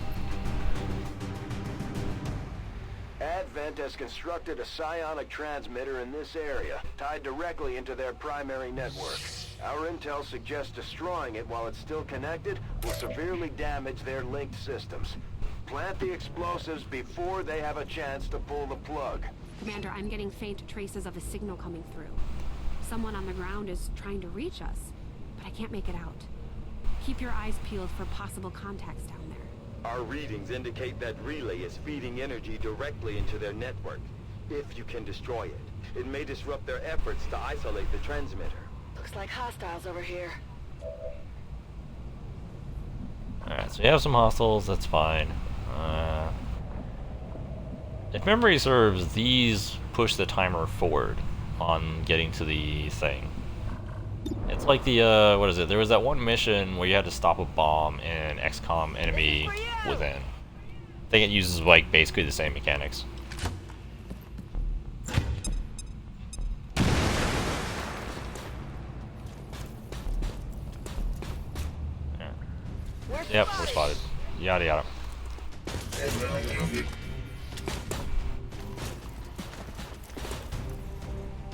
Advent has constructed a psionic transmitter in this area, tied directly into their primary network. Our intel suggests destroying it while it's still connected will severely damage their linked systems. Plant the explosives before they have a chance to pull the plug. Commander, I'm getting faint traces of a signal coming through. Someone on the ground is trying to reach us, but I can't make it out. Keep your eyes peeled for possible contacts down there. Our readings indicate that relay is feeding energy directly into their network. If you can destroy it, it may disrupt their efforts to isolate the transmitter. Looks like hostiles over here. Alright, so we have some hostiles, that's fine. If memory serves, these push the timer forward on getting to the thing. It's like the, what is it? There was that one mission where you had to stop a bomb in XCOM Enemy Within. I think it uses, like, basically the same mechanics. Yeah. Yep, we're spotted. Yada yada.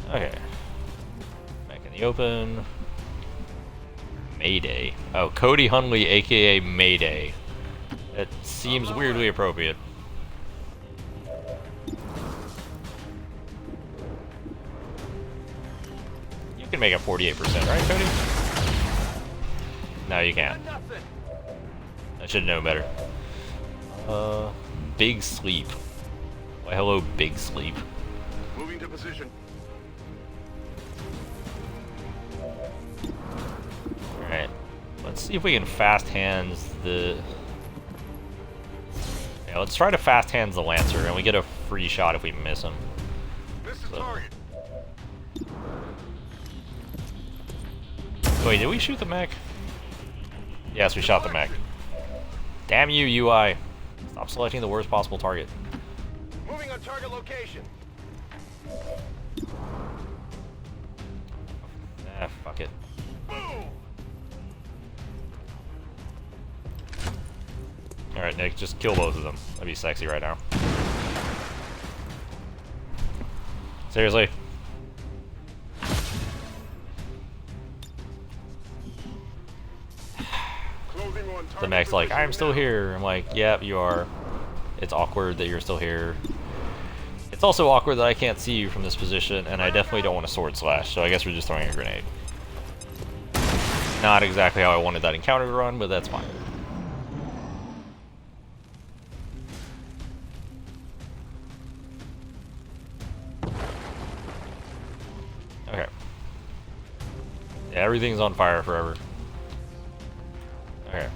Okay. Back in the open. Mayday. Oh, Cody Hunley, aka Mayday. It seems weirdly appropriate. You can make it 48%, right, Cody? No, you can't. I should know better. Big Sleep. Why, hello, Big Sleep. Moving to position. Alright. Let's see if we can fast hands the... Yeah, let's try to fast hands the Lancer, and we get a free shot if we miss him. Miss the target. Wait, did we shoot the mech? Yes, we shot the mech. Damn you, UI. Stop selecting the worst possible target. Moving on target location. Ah, fuck it. Alright, Nick, just kill both of them. That'd be sexy right now. Seriously? The mech's like, I'm still here. I'm like, yep, you are. It's awkward that you're still here. It's also awkward that I can't see you from this position, and I definitely don't want a sword slash, so I guess we're just throwing a grenade. Not exactly how I wanted that encounter to run, but that's fine. Okay. Yeah, everything's on fire forever. Okay.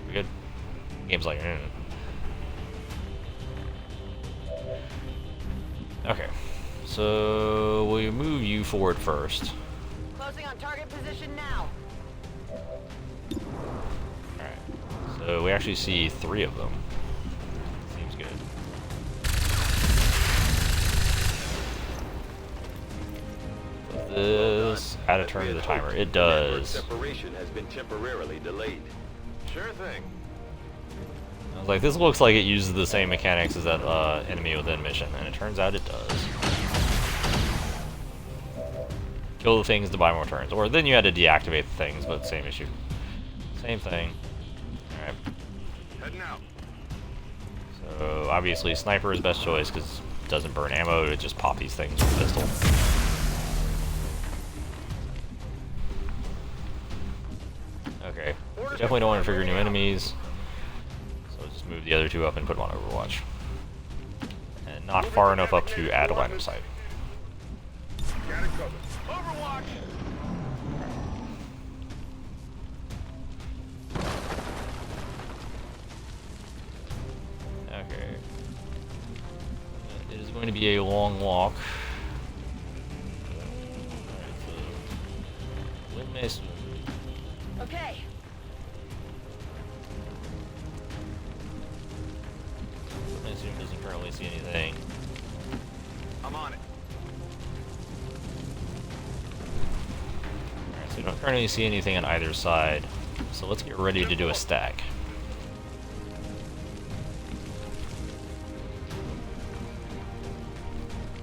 We good? Game's like, Okay. So we'll move you forward first. Closing on target position now. Alright. So we actually see 3 of them. Seems good. With this, add a turn to the timer. It does. Separation has been temporarily delayed. Sure thing. I was like, this looks like it uses the same mechanics as that Enemy Within mission, and it turns out it does. Kill the things to buy more turns. Or then you had to deactivate the things, but same issue. Same thing. Alright. Heading out. So, obviously, Sniper is best choice, because it doesn't burn ammo, it just pop these things with a pistol. Okay. Definitely don't want to trigger new enemies. So just move the other 2 up and put them on Overwatch. And not far enough up to add a line of sight. Got it covered. Overwatch. going to be a long walk. Okay. Zoom doesn't currently see anything. I'm on it. Alright, so we don't currently see anything on either side. So let's get ready to do a stack.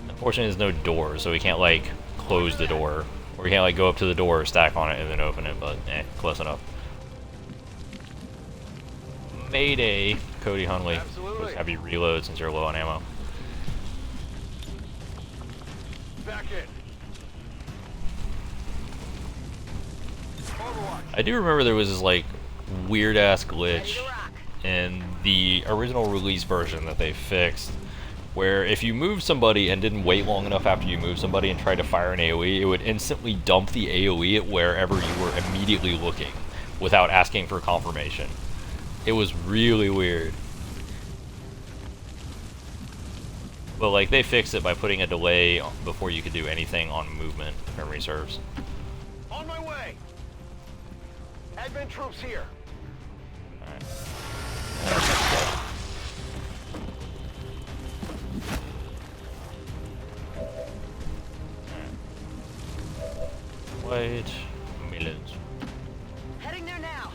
Unfortunately, there's no door, so we can't, like, close the door. Or we can't, like, go up to the door, stack on it, and then open it, but, close enough. Mayday, Cody Hunley. Just have you reload since you're low on ammo. Back in. I do remember there was this, like, weird-ass glitch in the original release version that they fixed, where if you moved somebody and didn't wait long enough after you moved somebody and tried to fire an AoE, it would instantly dump the AoE at wherever you were immediately looking, without asking for confirmation. It was really weird. But, like, they fixed it by putting a delay before you could do anything on movement, if memory serves. On my way. Advent troops here. Alright. Wait. Millions. Heading there now.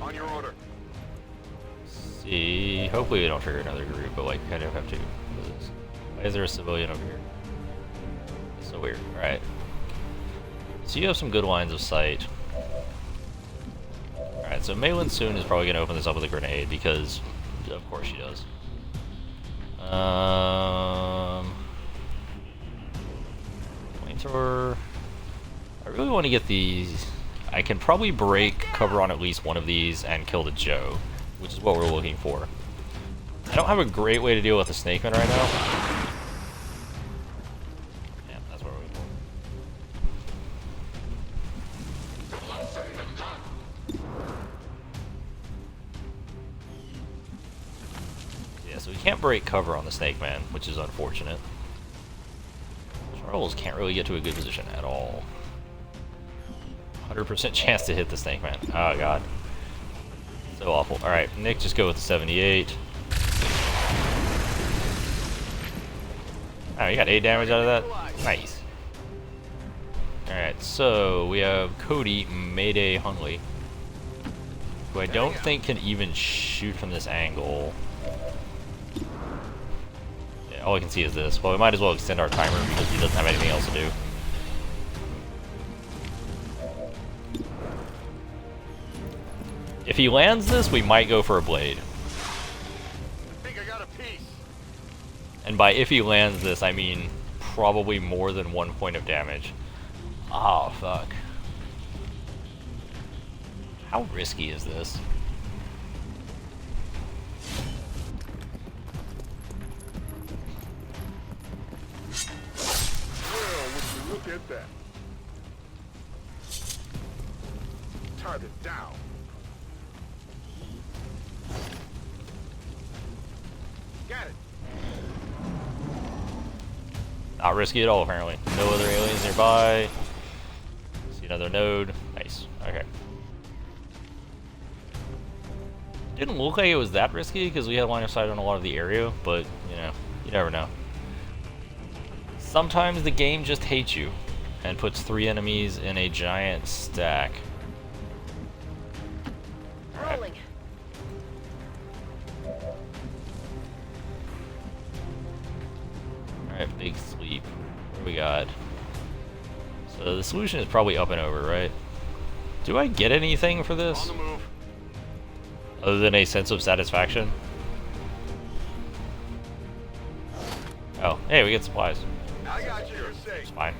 On your order. See, hopefully we don't trigger another group, but like, kind of have to. Why is there a civilian over here? So weird. Alright. So you have some good lines of sight. Alright, so Maylin soon is probably going to open this up with a grenade, because of course she does. Flamethrower. I really want to get these. I can probably break cover on at least one of these and kill the Joe, which is what we're looking for. I don't have a great way to deal with the Snakeman right now. Yeah, that's what we're looking for. Yeah, so we can't break cover on the Snakeman, which is unfortunate. Charles can't really get to a good position at all. 100% chance to hit the Snakeman. Oh god. So awful. Alright, Nick, just go with the 78. Oh, you got 8 damage out of that? Nice. Alright, so we have Cody Mayday Hunley, who I don't think can even shoot from this angle. Yeah, all I can see is this. Well, we might as well extend our timer because he doesn't have anything else to do. If he lands this, we might go for a blade. I think I got a piece. And by if he lands this, I mean probably more than 1 point of damage. Oh, fuck. How risky is this? Well, would you look at that? Target down. Got it. Not risky at all, apparently. No other aliens nearby. See another node. Nice. Okay. Didn't look like it was that risky because we had line of sight on a lot of the area, but, you know, you never know. Sometimes the game just hates you and puts 3 enemies in a giant stack. Rolling. Alright, big sleep. What do we got? So the solution is probably up and over, right? Do I get anything for this? On the move. Other than a sense of satisfaction? Oh, hey, we get supplies. I got you. You're safe. It's fine.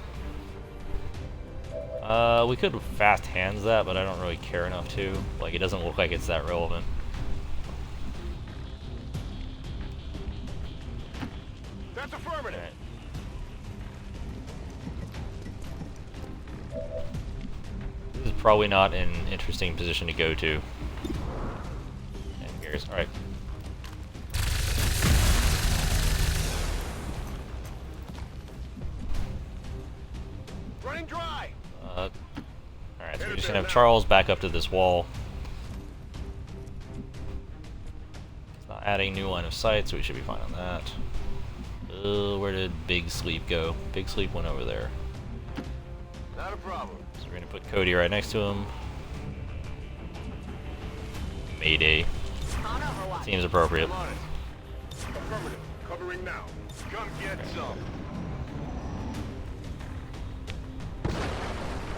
We could fast hands that, but I don't really care enough to. Like, it doesn't look like it's that relevant. That's affirmative. This is probably not an interesting position to go to. And here's, alright. Running dry. Alright, so we're just gonna have Charles back up to this wall. It's not adding new line of sight, so we should be fine on that. Where did Big Sleep go? Big Sleep went over there. Not a problem. So we're gonna put Cody right next to him. Mayday. Seems appropriate. I'm on it. Affirmative. Covering now. Come get some.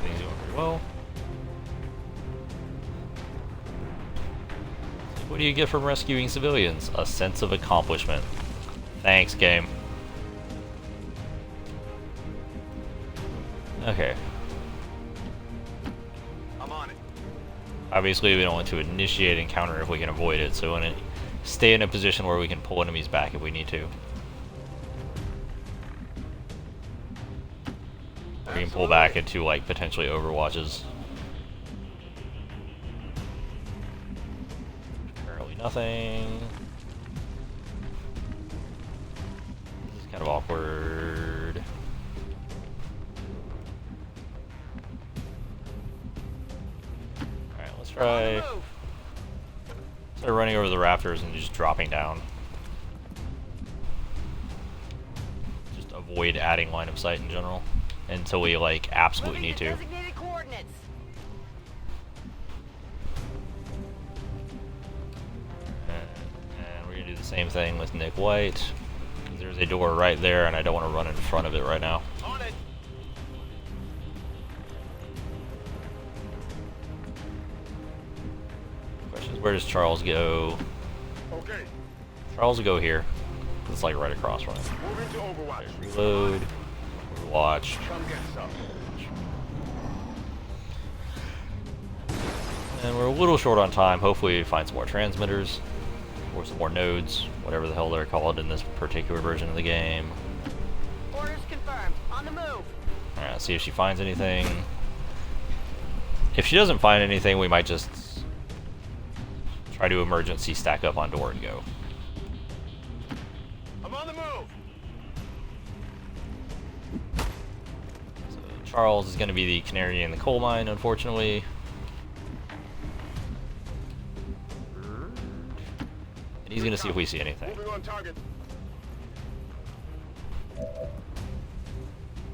Things going pretty well. What do you get from rescuing civilians? A sense of accomplishment. Thanks, game. Okay. I'm on it. Obviously, we don't want to initiate encounter if we can avoid it, so we want to stay in a position where we can pull enemies back if we need to. We can pull back into, like, potentially overwatches. Currently nothing. This is kind of awkward. Alright, let's try... Instead of running over the rafters and just dropping down. Just avoid adding line of sight in general. Until we, like, absolutely need to. And we're gonna do the same thing with Nick White. There's a door right there, and I don't want to run in front of it right now. On it. Question is, where does Charles go? Okay. Charles will go here. It's like right across from him. Moving to Overwatch. Reload. Watch. Come get some. And we're a little short on time. Hopefully we find some more transmitters. Or some more nodes. Whatever the hell they're called in this particular version of the game. Orders confirmed. On the move. Alright, let's see if she finds anything. If she doesn't find anything, we might just try to emergency stack up on door and go. I'm on the move. Charles is going to be the canary in the coal mine, unfortunately. And he's going to see if we see anything. Moving on target.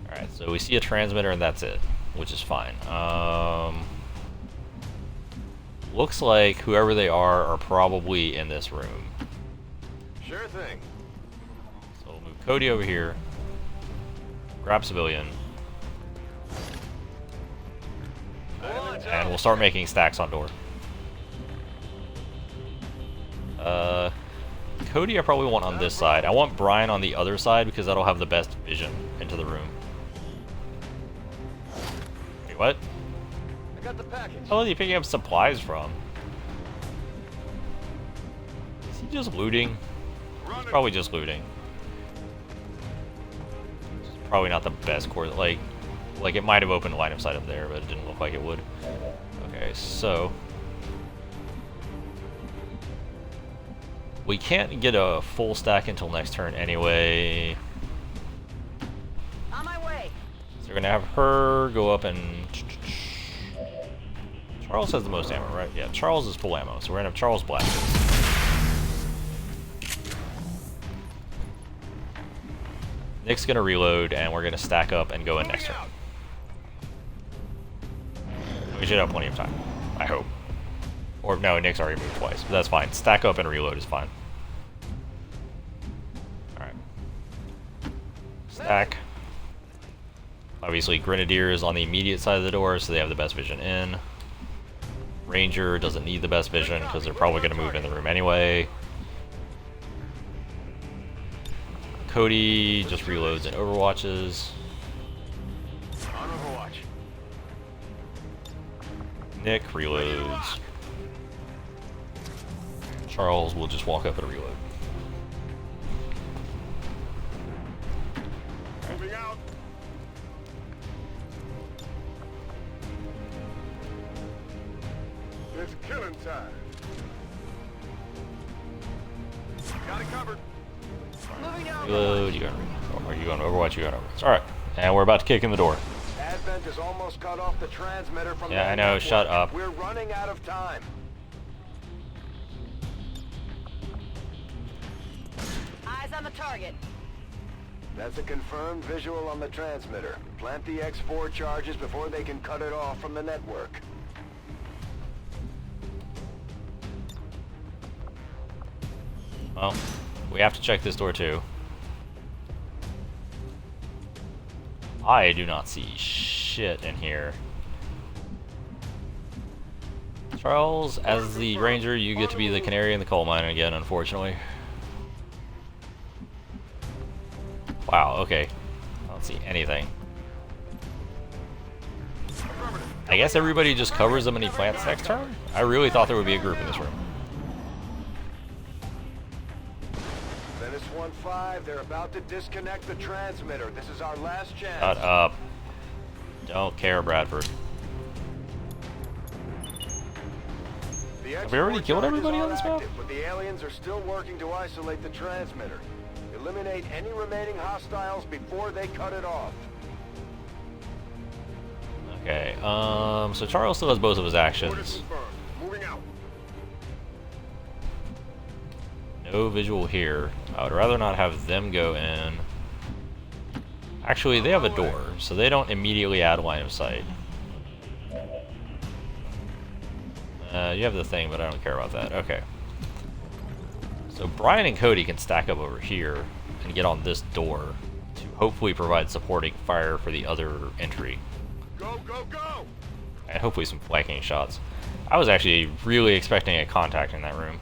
Alright, so we see a transmitter and that's it, which is fine. Looks like whoever they are probably in this room. Sure thing. So we'll move Cody over here. Grab civilian. And we'll start making stacks on door. Cody I probably want on this side. I want Brian on the other side because that'll have the best vision into the room. Wait, what? I got the package. How are you picking up supplies from? Is he just looting? He's probably just looting. It's probably not the best course. Like it might have opened a line of sight up there, but it didn't look like it would. Okay, so we can't get a full stack until next turn anyway. On my way. So we're gonna have her go up and Charles has the most ammo, right? Yeah, Charles is full ammo, so we're gonna have Charles blast it. Nick's gonna reload, and we're gonna stack up and go in next turn. We should have plenty of time, I hope. Or no, Nick's already moved twice, but that's fine. Stack up and reload is fine. Alright. Stack. Obviously, Grenadier is on the immediate side of the door, so they have the best vision in. Ranger doesn't need the best vision, because they're probably going to move in the room anyway. Cody just reloads and overwatches. On Overwatch. Nick reloads. Charles will just walk up and reload. Moving out. time. Got it covered. Moving out. Reload, you going Overwatch, you going Overwatch. Alright, and we're about to kick in the door. Advent has almost cut off the transmitter from Yeah, the I know, network. shut up. We're running out of time. Eyes on the target. That's a confirmed visual on the transmitter. Plant the X4 charges before they can cut it off from the network. Well, we have to check this door too. I do not see shit in here. Charles, as the ranger, you get to be the canary in the coal mine again, unfortunately. Wow, okay. I don't see anything. I guess everybody just covers them and he plants next turn? I really thought there would be a group in this room. Menace 1-5, they're about to disconnect the transmitter. This is our last chance. Shut up. Don't care, Bradford. Have we already killed everybody on this map? But the aliens are still working to isolate the transmitter. Eliminate any remaining hostiles before they cut it off. Okay, so Charles still has both of his actions. Moving out. No visual here. I would rather not have them go in. Actually, they have a door, so they don't immediately add line of sight. You have the thing, but I don't care about that. Okay. So Brian and Cody can stack up over here and get on this door to hopefully provide supporting fire for the other entry. Go, go, go! And hopefully some flanking shots. I was actually really expecting a contact in that room.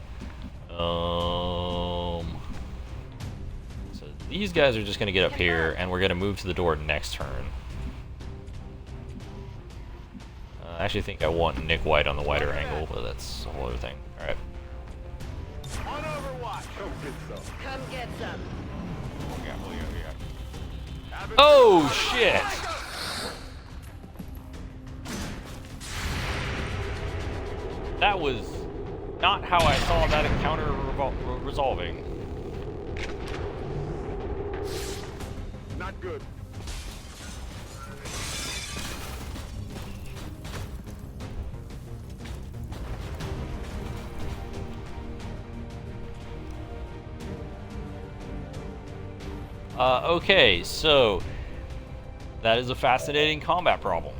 So these guys are just going to get up here, and we're going to move to the door next turn. I actually think I want Nick White on the wider angle, but that's a whole other thing. Alright. On Overwatch! Come get some. Come get some. Oh, shit! That was not how I saw that encounter resolving. Not good. Okay, so that is a fascinating combat problem.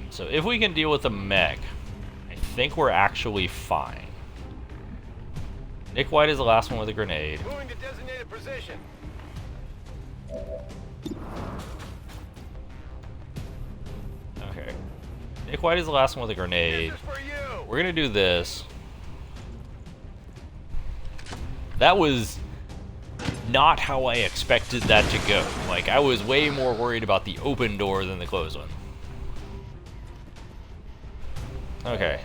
So if we can deal with the mech, I think we're actually fine. Nick White is the last one with a grenade. Moving to designated position. Okay. Nick White is the last one with a grenade. This is for you. We're gonna do this. That was not how I expected that to go. Like, I was way more worried about the open door than the closed one. Okay.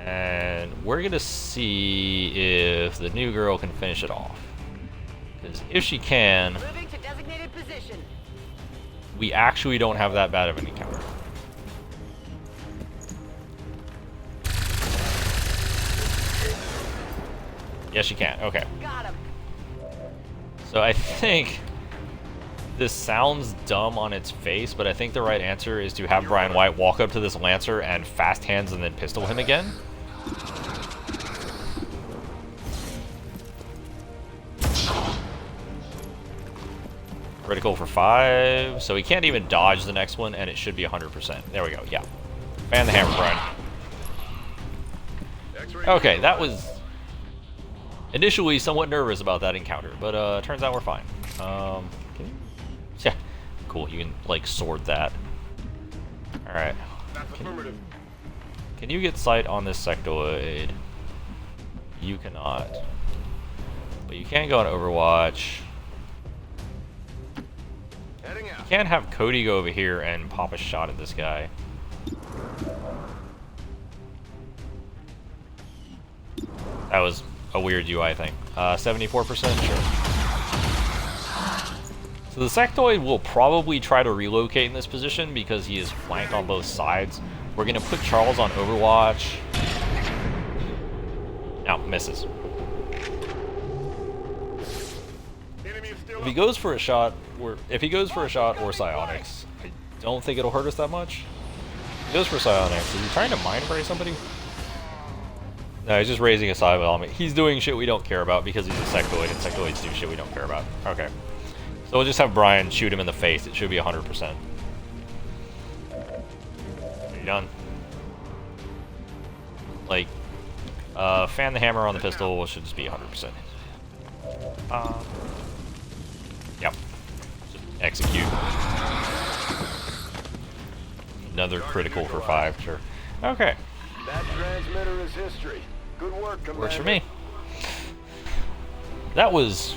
And we're gonna see if the new girl can finish it off. Because if she can, Moving to designated position. we actually don't have that bad of an encounter. Yes, she can. Okay. Got him. So I think this sounds dumb on its face, but I think the right answer is to have Brian White walk up to this Lancer and fast hands and then pistol him again. Critical for 5, so he can't even dodge the next one, and it should be 100%. There we go, yeah. Fan the hammer, Brian. Okay, that was initially somewhat nervous about that encounter, but turns out we're fine. Can you? Yeah, cool, you can, like, sword that. Alright. Can you get sight on this sectoid? You cannot. But you can go on Overwatch. You can't have Cody go over here and pop a shot at this guy. That was a weird UI thing. 74%? Sure. So the sectoid will probably try to relocate in this position because he is flanked on both sides. We're going to put Charles on Overwatch. No, misses. If he goes for a shot, or psionics, I don't think it'll hurt us that much. If he goes for psionics, is he trying to mind spray somebody? No, he's just raising a cyber element. He's doing shit we don't care about because he's a sectoid, and sectoids do shit we don't care about. Okay. So we'll just have Brian shoot him in the face. It should be 100%. Are you done? Like, fan the hammer on the pistol should just be 100%. Yep. Just execute. Another critical for 5, sure. Okay. That transmitter is history. Good work, Commander. Works for me. That was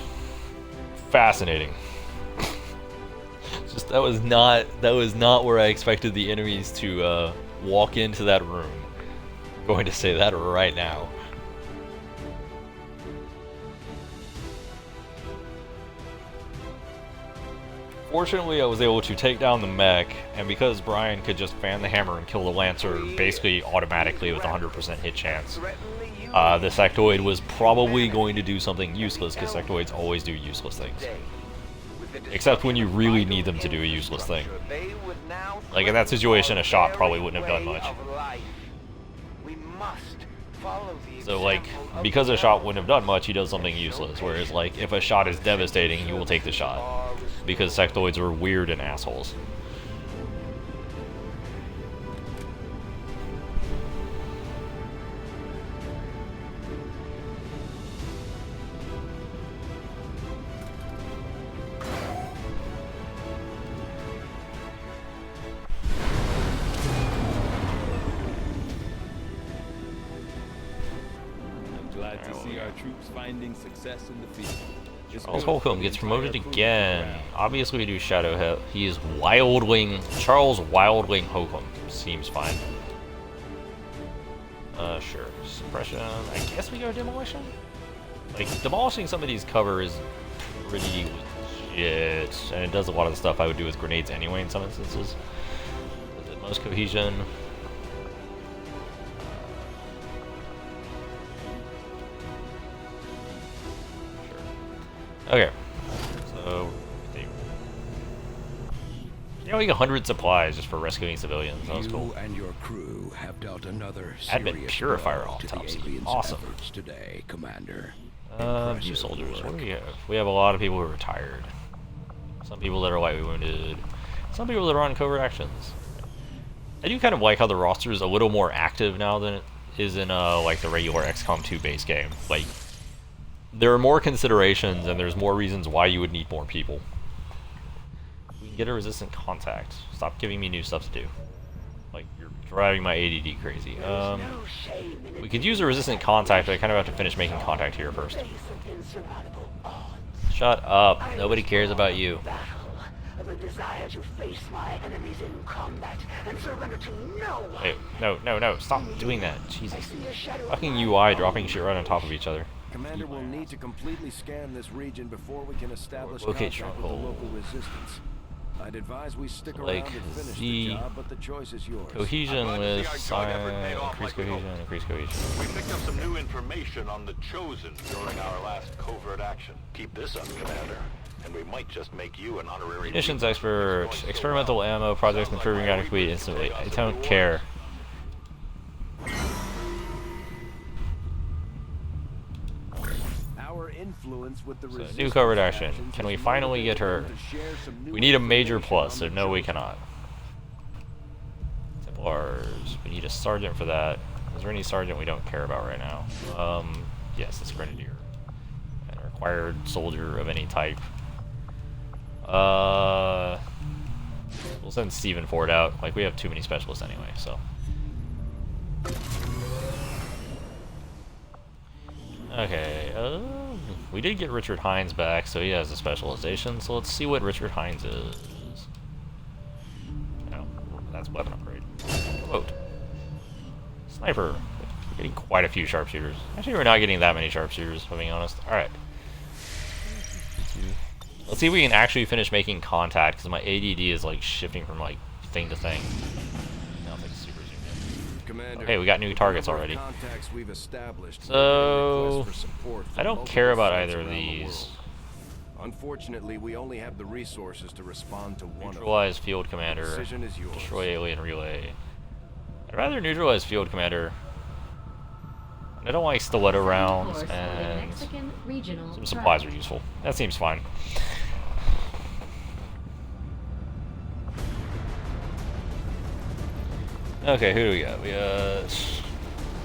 fascinating. Just that was not where I expected the enemies to walk into that room. I'm going to say that right now. Fortunately, I was able to take down the mech, and because Brian could just fan the hammer and kill the Lancer basically automatically with 100% hit chance, the sectoid was probably going to do something useless, because sectoids always do useless things. Except when you really need them to do a useless thing. Like in that situation, a shot probably wouldn't have done much. So like, because a shot wouldn't have done much, he does something useless. Whereas like, if a shot is devastating, he will take the shot. Because sectoids are weird and assholes. Glad to see our troops finding success in the field. Charles Holcomb gets promoted again. Obviously we do Shadow Hit. He is Wildling. Charles Wildling Holcomb. Seems fine. Sure. Suppression. I guess we go Demolition? Like, demolishing somebody's cover is pretty legit. And it does a lot of the stuff I would do with grenades anyway in some instances. Is it most cohesion? Okay, so yeah, we get 100 supplies just for rescuing civilians. That was cool. You and your crew have dealt another Advent serious Purifier blow to the autopsy. aliens' Awesome. efforts today, Commander. Few Impressive soldiers. What work. do we have? We have a lot of people who are retired. Some people that are lightly wounded. Some people that are on covert actions. I do kind of like how the roster is a little more active now than it is in like the regular XCOM2 base game. Like, there are more considerations and there's more reasons why you would need more people. We can get a resistant contact. Stop giving me new stuff to do. Like, you're driving my ADD crazy. We could use a resistant contact, but I kind of have to finish making contact here first. Shut up. Nobody cares about you. The desire to face my enemies in combat and surrender to no one. Wait, no. Stop doing that. Jesus. Fucking UI dropping shit right on top of each other. Commander will need to completely scan this region before we can establish Locate contact with the stronghold. local resistance. I'd advise we stick So, around like, and finish the the job, but the choice is yours. Cohesion I'm glad to with see our joint effort paid off increased like we cohesion, hoped. increased cohesion. We picked up some new information on the Chosen during our last covert action. Keep this up, Commander, and we might just make you an honorary... Munitions expert, experimental ammo, projects improving gun speed instantly. I don't care. Our influence with the So, resistance new covert action. factions Can has we finally get her? motivated to share some new We need a major information plus, on so the no, we Chosen. cannot. Templars. We need a sergeant for that. Is there any sergeant we don't care about right now? Yes, it's Grenadier. And a required soldier of any type. We'll send Stephen Ford out. Like, we have too many specialists anyway, so. Okay, we did get Richard Hines back, so he has a specialization, so let's see what Richard Hines is. No, that's weapon upgrade. Quote. Sniper. We're getting quite a few sharpshooters. Actually, we're not getting that many sharpshooters, if I'm being honest. Alright. Let's see if we can actually finish making contact, because my ADD is like shifting from like thing to thing. Nothing super zoomed in. Commander, Okay, we got new targets already. Contacts we've established. So For support I from don't multiple care about fronts either of around the these. world. Unfortunately, we only have the resources to respond to one of them. Neutralize field commander. Decision is yours. Destroy alien relay. I'd rather neutralize field commander. I don't like stiletto rounds, Course for the and Mexican regional some supplies tribe. are useful. That seems fine. Okay, who do we got? We got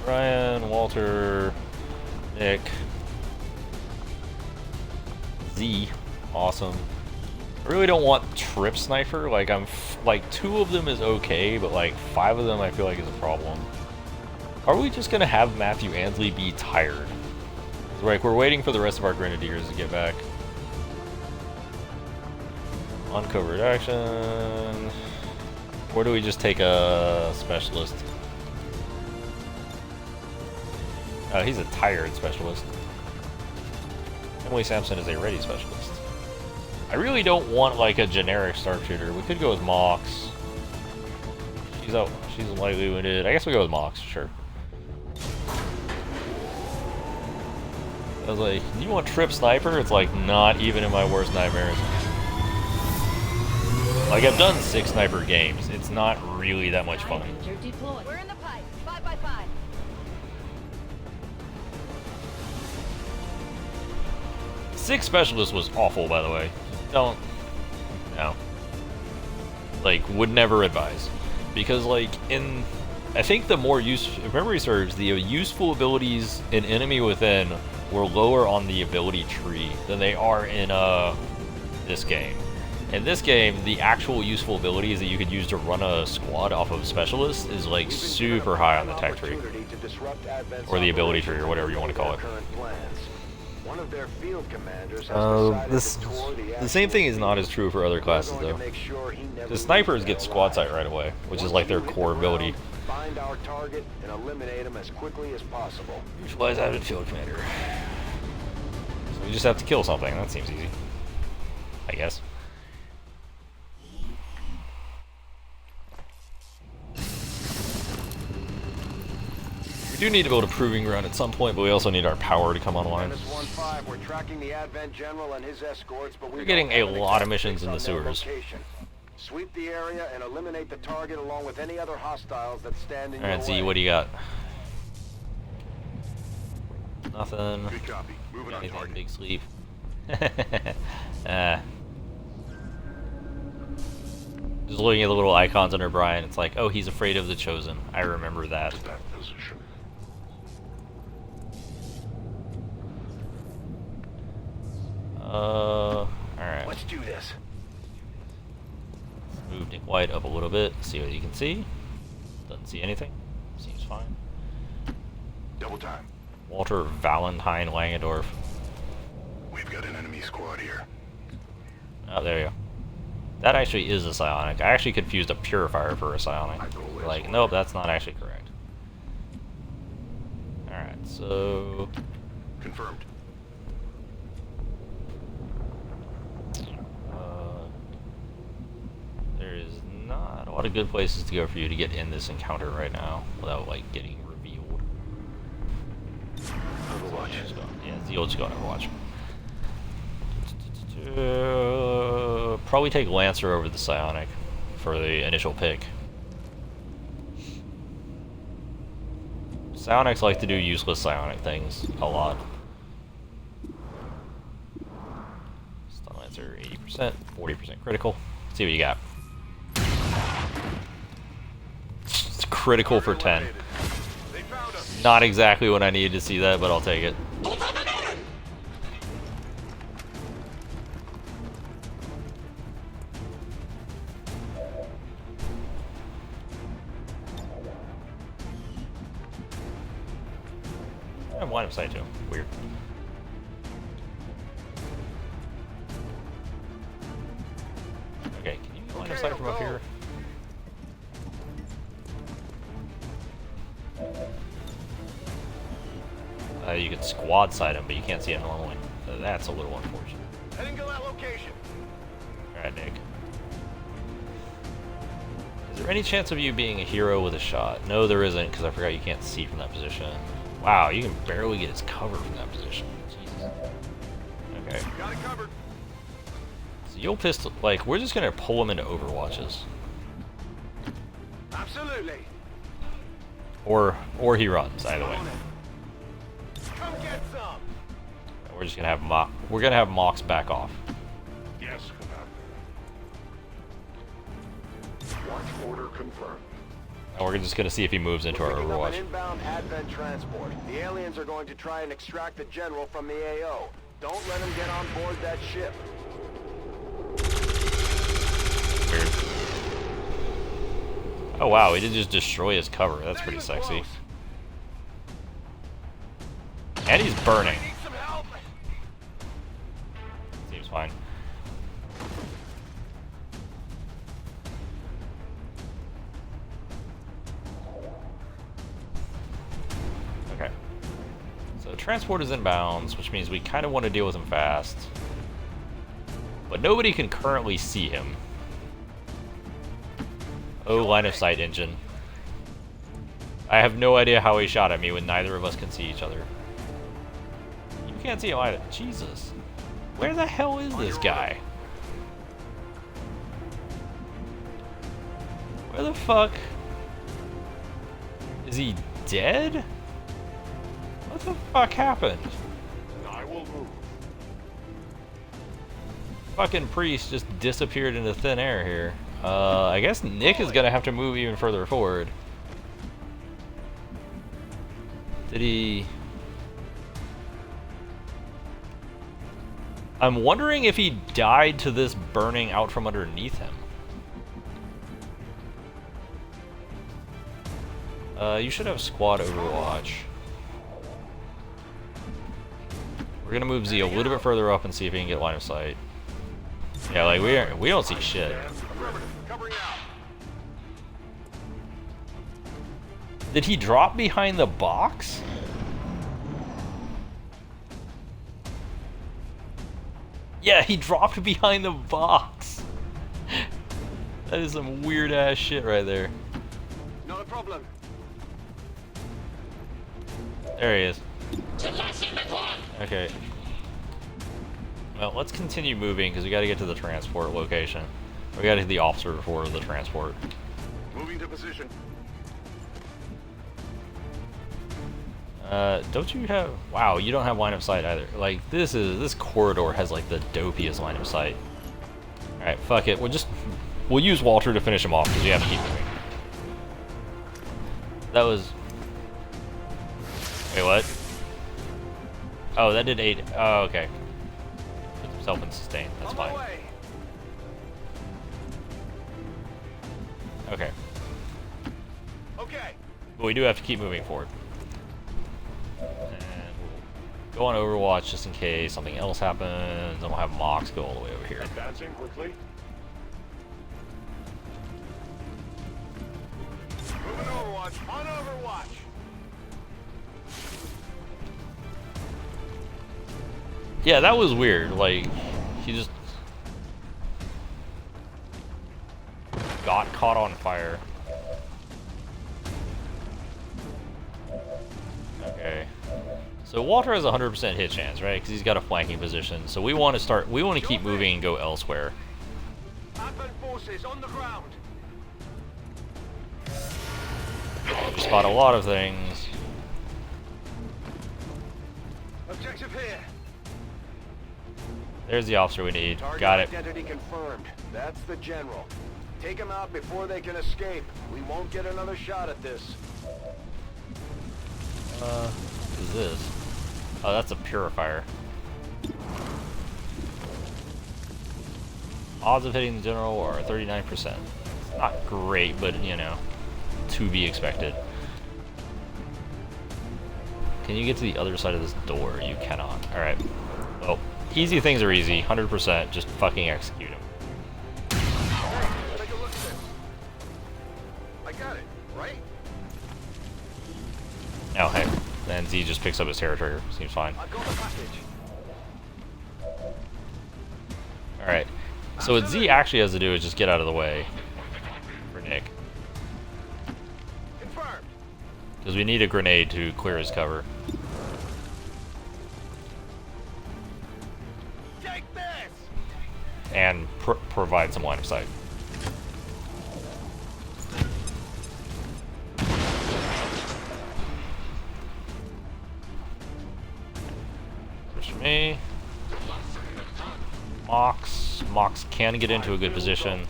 Ryan, Walter, Nick, Z. Awesome. I really don't want Trip Sniper. Like, like 2 of them is okay, but like 5 of them I feel like is a problem. Are we just gonna have Matthew Ansley be tired? Like, we're waiting for the rest of our Grenadiers to get back. Uncovert action. Or do we just take a specialist? Oh, he's a tired specialist. Emily Sampson is a ready specialist. I really don't want like a generic sharpshooter. We could go with Mox. She's out. She's lightly wounded. I guess we go with Mox. Sure. I was like, you want Trip Sniper? It's like not even in my worst nightmares. Like, I've done 6 sniper games. It's not really that much fun. Ranger deployed. We're in the pipe. 5x5. Six specialists was awful, by the way. Don't. No. Like, would never advise. Because, like, in. I think the more if memory serves, the useful abilities in Enemy Within were lower on the ability tree than they are in this game. In this game, the actual useful abilities that you could use to run a squad off of specialists is like super high on the tech tree. Or the ability tree, or whatever you want to call it. One of their field commanders has The same thing is not as true for other classes though. The snipers get squad sight right away, which is like their core ability. Find our target and eliminate them as quickly as possible. Neutralize avid field commander. So we just have to kill something. That seems easy, I guess. We do need to build a proving ground at some point, but we also need our power to come online. We're tracking the Advent General and his escorts, but we're getting a lot of missions in the sewers. Sweep the area and eliminate the target along with any other hostiles that stand in your way. Alright, Z, what do you got? Nothing. Good copy. Moving on Anything, target. big sleep. Just looking at the little icons under Brian, it's like, oh, he's afraid of the Chosen. I remember that. Position. Alright. Let's do this. Move Nick White up a little bit, see what you can see. Doesn't see anything. Seems fine. Double time. Walter Valentine Langendorf. We've got an enemy squad here. Oh, there you go. That actually is a psionic. I actually confused a purifier for a psionic. Like, nope, that's not actually correct. Alright, so... Confirmed. There is not a lot of good places to go for you to get in this encounter right now without, like, getting revealed. Overwatch. Yeah, Zeal just go on Overwatch. Probably take Lancer over the Psionic for the initial pick. Psionics like to do useless Psionic things a lot. Stun Lancer 80%, 40% critical. Let's see what you got. It's critical for 10. Not exactly what I needed to see that, but I'll take it. I have line of sight too. Weird. Okay, can you line of sight from up here? You can squad sight him, but you can't see him normally. That's a little unfortunate. Heading to that location. Alright, Nick. Is there any chance of you being a hero with a shot? No, there isn't, because I forgot you can't see from that position. Wow, you can barely get his cover from that position. Jesus. Okay. Got it covered. So you'll pistol, like, we're just gonna pull him into overwatches. Absolutely. Or he runs, either way. Come get some. We're just gonna have we're gonna have Mox back off. Yes, Commander. Watch order confirmed. And we're just gonna see if he moves into our Picking up overwatch. an inbound Advent transport. The aliens are going to try and extract the general from the AO. Don't let him get on board that ship. Weird. Oh wow, he did just destroy his cover. That's pretty sexy. And he's burning. Need some help. Seems fine. Okay. So transport is inbounds, which means we kind of want to deal with him fast. But nobody can currently see him. Oh, line of sight engine. I have no idea how he shot at me when neither of us can see each other. You can't see him either. Jesus. Where the hell is this guy? Where the fuck? Is he dead? What the fuck happened? I will move. Fucking priest just disappeared into thin air here. I guess Nick is gonna have to move even further forward. Did he... I'm wondering if he died to this burning out from underneath him. You should have squad overwatch. We're gonna move Z a little bit further up and see if he can get line of sight. Yeah, like we don't see shit. Covering out. Did he drop behind the box? Yeah, he dropped behind the box. That is some weird ass shit right there. Not a problem. There he is. Okay. Well, let's continue moving because we got to get to the transport location. We got to hit the officer before the transport. Moving to position. Don't you have... Wow, you don't have line of sight either. Like, this corridor has, like, the dopiest line of sight. Alright, fuck it. We'll use Walter to finish him off, because we have to keep moving. That was... Wait, what? Oh, that did 8... Oh, okay. Self and sustain. That's fine. Okay. Okay. But we do have to keep moving forward. Go on Overwatch just in case something else happens. Then we'll have Mox go all the way over here. Advancing quickly. Moving Overwatch. On Overwatch. Yeah, that was weird. Like, he just got caught on fire. Okay. So Walter has a 100% hit chance, right? Because he's got a flanking position. So we want to keep moving and go elsewhere. Advent forces on the ground. We spot a lot of things. Objective here. There's the officer we need. Target Got it. identity confirmed. That's the general. Take him out before they can escape. We won't get another shot at this. What is this? Oh, that's a purifier. Odds of hitting the general are 39%. It's not great, but, you know, to be expected. Can you get to the other side of this door? You cannot. Alright. Well, easy things are easy. 100%. Just fucking execute him. Hey, take a look at this. I got it, right? Oh, hey. Then Z just picks up his hair trigger. Seems fine. I've got the package. Alright. So what Z actually has to do is just get out of the way for Nick. Confirmed. Because we need a grenade to clear his cover. Take this. And provide some line of sight. Push me. Mox can get into a good position.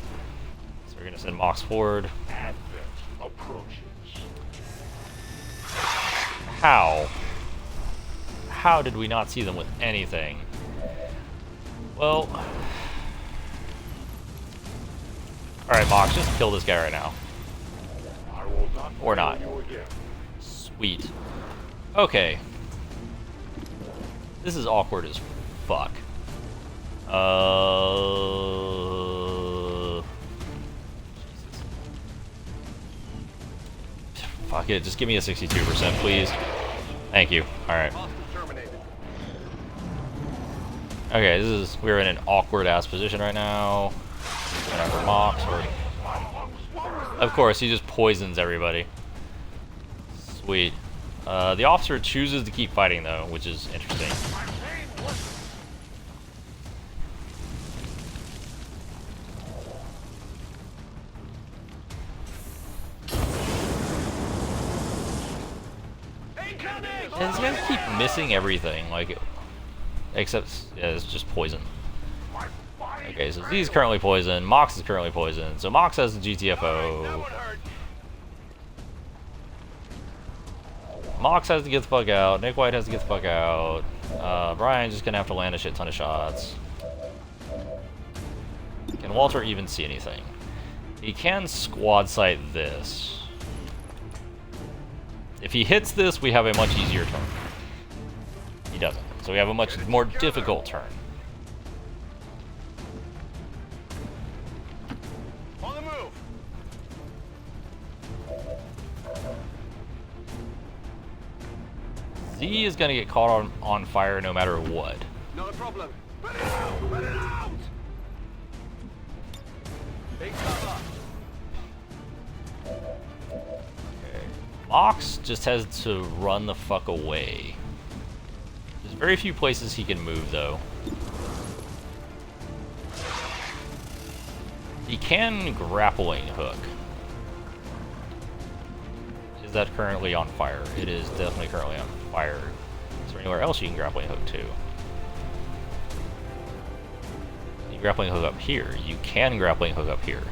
So we're gonna send Mox forward. How? How did we not see them with anything? Well... Alright, Mox, just kill this guy right now. Or not. Sweet. Okay. This is awkward as fuck. Fuck it, just give me a 62%, please. Thank you. Alright. Okay, we're in an awkward ass position right now. Whatever, Mox, or... Of course, he just poisons everybody. Sweet. The officer chooses to keep fighting though, which is interesting. And these guys keep missing everything, like, except, yeah, it's just poison. Okay, so Z's currently poisoned, Mox is currently poisoned, so Mox has the GTFO. Mox has to get the fuck out, Nick White has to get the fuck out, Brian's just gonna have to land a shit ton of shots. Can Walter even see anything? He can squad sight this. If he hits this, we have a much easier turn. He doesn't. So we have a much more difficult turn. On the move. Z is going to get caught on fire no matter what. Not a problem. Let it out! Let it out! Take cover. Mox just has to run the fuck away. There's very few places he can move, though. He can grappling hook. Is that currently on fire? It is definitely currently on fire. Is there anywhere else you can grappling hook to? You can grappling hook up here. You can grappling hook up here.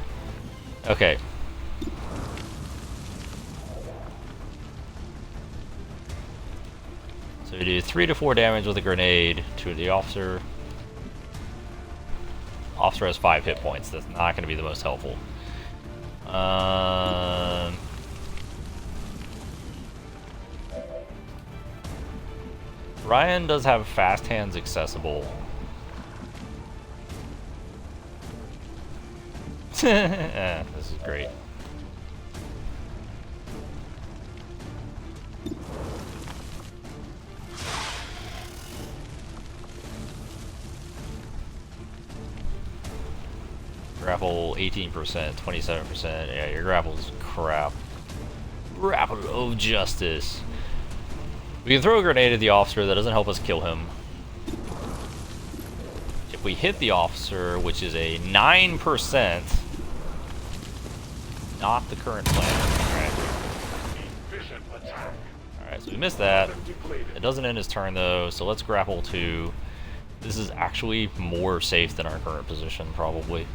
Okay. So we do 3 to 4 damage with a grenade to the officer. Officer has 5 hit points. That's not going to be the most helpful. Ryan does have fast hands accessible. This is great. Grapple 18%, 27%. Yeah, your grapple's crap. Grapple of justice. We can throw a grenade at the officer. That doesn't help us kill him. If we hit the officer, which is a 9%, not the current plan. Alright, so we missed that. It doesn't end his turn though, so let's grapple to... This is actually more safe than our current position, probably.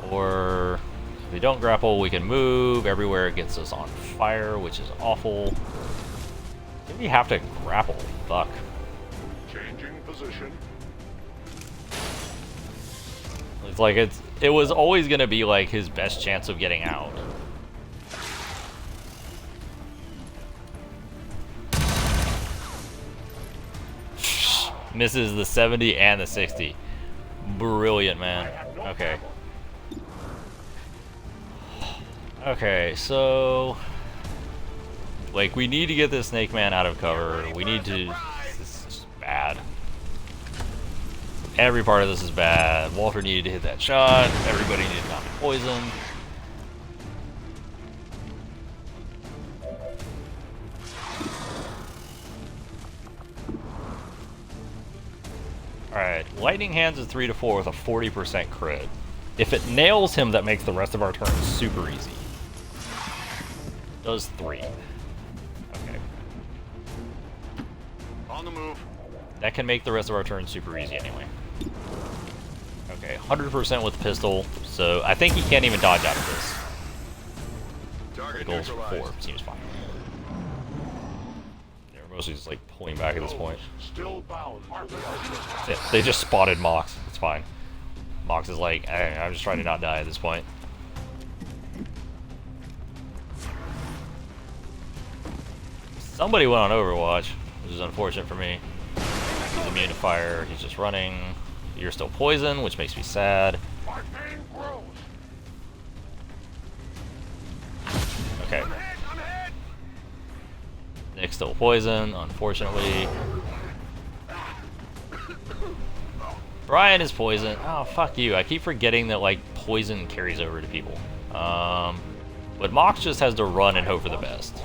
Or if we don't grapple, we can move. Everywhere it gets us on fire, which is awful. Maybe we have to grapple. Fuck. Changing position. It's like it was always gonna be like his best chance of getting out. Misses the 70 and the 60. Brilliant, man. Okay. Okay, so Like, we need to get this Snake Man out of cover. We need to... This is just bad. Every part of this is bad. Walter needed to hit that shot. Everybody needed not to poison. Alright, Lightning Hands is 3 to 4 with a 40% crit. If it nails him, that makes the rest of our turns super easy. Does 3. Okay. On the move. That can make the rest of our turns super easy anyway. Okay, 100% with pistol, so I think he can't even dodge out of this. Target The goals for 4, neutralized. seems fine. They're mostly just like pulling back at this point. Still bound. Yeah, they just spotted Mox, it's fine. Mox is like, I'm just trying to not die at this point. Somebody went on Overwatch, which is unfortunate for me. He's immune to fire, he's just running. You're still poisoned, which makes me sad. Okay. Nick's still poisoned, unfortunately. Brian is poisoned. Oh, fuck you. I keep forgetting that, like, poison carries over to people. But Mox just has to run and hope for the best.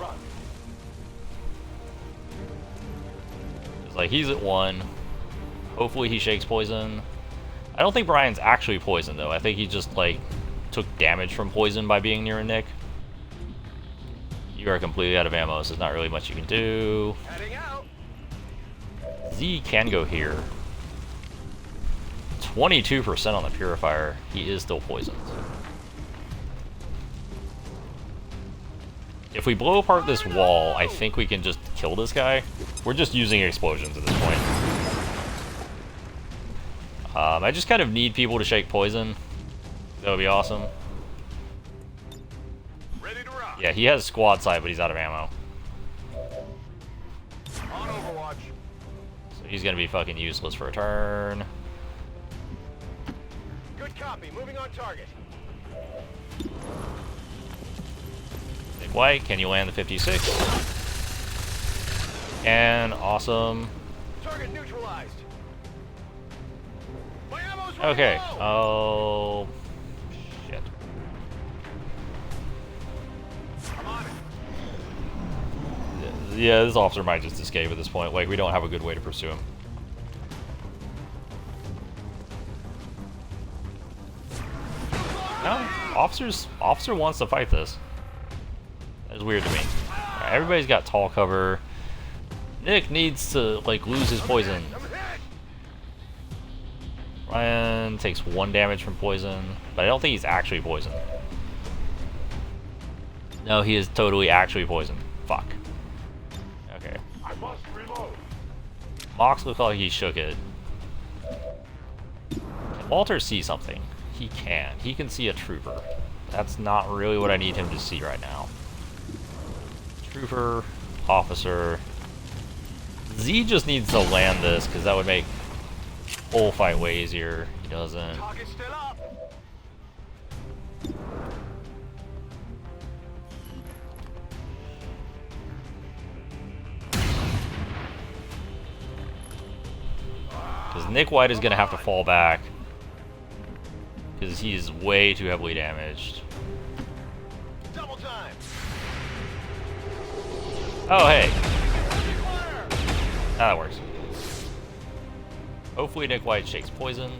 It's like, he's at 1. Hopefully he shakes poison. I don't think Brian's actually poisoned, though. I think he just, like, took damage from poison by being near a Nick. You are completely out of ammo, so there's not really much you can do. Z can go here. 22% on the Purifier. He is still poisoned. If we blow apart this wall, I think we can just kill this guy. We're just using explosions at this point. I just kind of need people to shake poison. That would be awesome. Ready to rock. Yeah, he has squad sight, but he's out of ammo. On Overwatch. So he's gonna be fucking useless for a turn. Good copy. Moving on target. Nick White, can you land the 56? And awesome. Target neutralized. My ammo's Okay. running low. Oh shit. I'm on it. Yeah, this officer might just escape at this point. Like, we don't have a good way to pursue him. No, officer wants to fight this. That is weird to me. Alright, everybody's got tall cover. Nick needs to, like, lose his poison. Ryan takes 1 damage from poison, but I don't think he's actually poisoned. No, he is totally actually poisoned. Fuck. Okay. I must reload. Mox looked like he shook it. Can Walter see something? He can. He can see a trooper. That's not really what I need him to see right now. Trooper, officer. Z just needs to land this, because that would make the whole fight way easier. He doesn't. Target's still up. Because Nick White is going to have to fall back. Because he is way too heavily damaged. Double time. Oh, hey. Ah, that works. Hopefully Nick White shakes poison.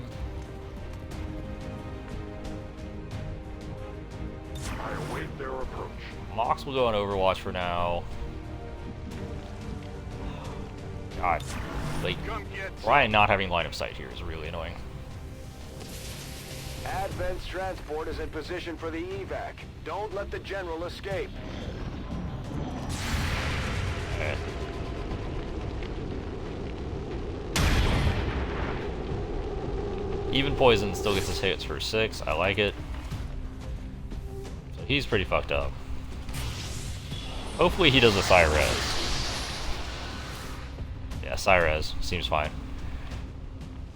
I await their approach. Mox will go on Overwatch for now. God. Like, Come get. Ryan not having line of sight here is really annoying. Advent's transport is in position for the evac. Don't let the general escape. Okay. Even poison still gets his hits for 6. I like it. So he's pretty fucked up. Hopefully he does a Psy-Res. Yeah, Psy-Res. Seems fine.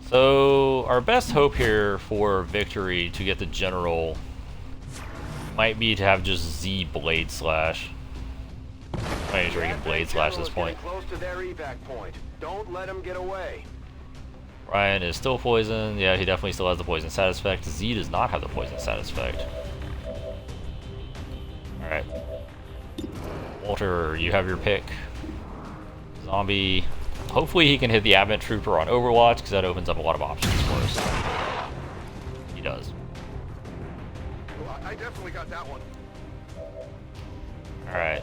So our best hope here for victory to get the general might be to have just Z Blade Slash. Making sure he can blade slash this point. Close to their evac point. Don't let him get away. Ryan is still poisoned. Yeah, he definitely still has the poison status effect. Z does not have the poison status effect. Alright. Walter, you have your pick. Zombie. Hopefully he can hit the Advent Trooper on Overwatch, because that opens up a lot of options for us. He does. Well, I definitely got that one. Alright.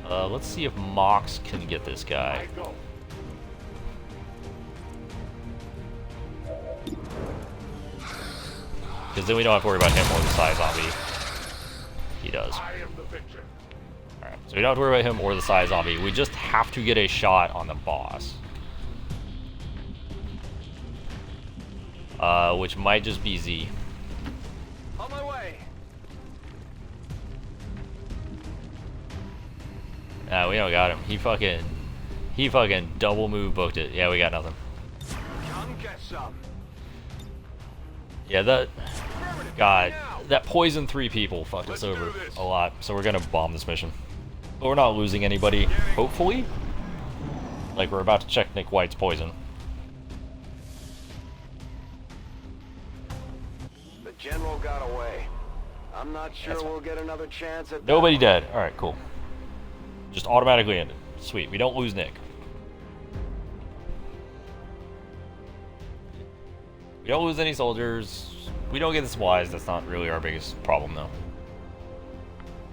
Let's see if Mox can get this guy. Because then we don't have to worry about him or the Psy Zombie. He does. Alright, so we don't have to worry about him or the Psy Zombie. We just have to get a shot on the boss. Which might just be Z. On my way. Nah, we don't got him. He fucking double move booked it. Yeah, we got nothing. Come get some. Yeah, that poison 3 people fucked us over a lot, so we're gonna bomb this mission. But we're not losing anybody, hopefully. Like, we're about to check Nick White's poison. The general got away. I'm not sure we'll get another chance at Nobody dead. Alright, cool. Just automatically ended. Sweet, we don't lose Nick. We don't lose any soldiers. We don't get the supplies. That's not really our biggest problem, though.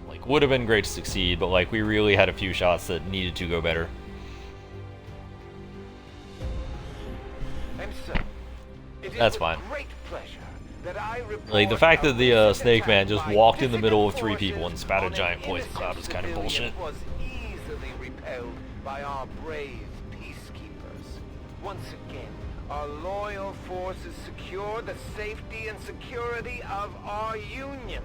Like, would have been great to succeed, but like, we really had a few shots that needed to go better. That's fine. Like, the fact that the Snake Man just walked in the middle of 3 people and spat a giant poison cloud is kind of bullshit. Was easily repelled by our brave peacekeepers. Once again, our loyal forces secure the safety and security of our union.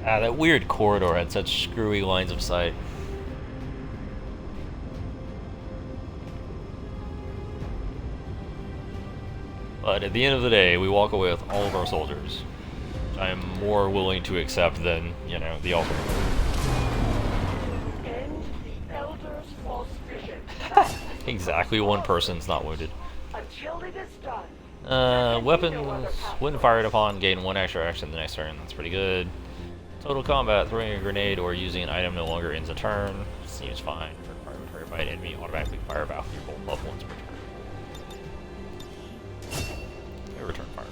Ah, that weird corridor had such screwy lines of sight. But at the end of the day, we walk away with all of our soldiers. Which I am more willing to accept than, you know, the ultimate. End the Elder's false vision. Exactly, one person's not wounded. Until it is done. Weapons, when fired upon, gain 1 extra action the next turn. That's pretty good. Total combat, throwing a grenade or using an item no longer ends a turn. Seems fine. For fire by an enemy, automatically fire back your bolt level once per turn. Okay, return fire.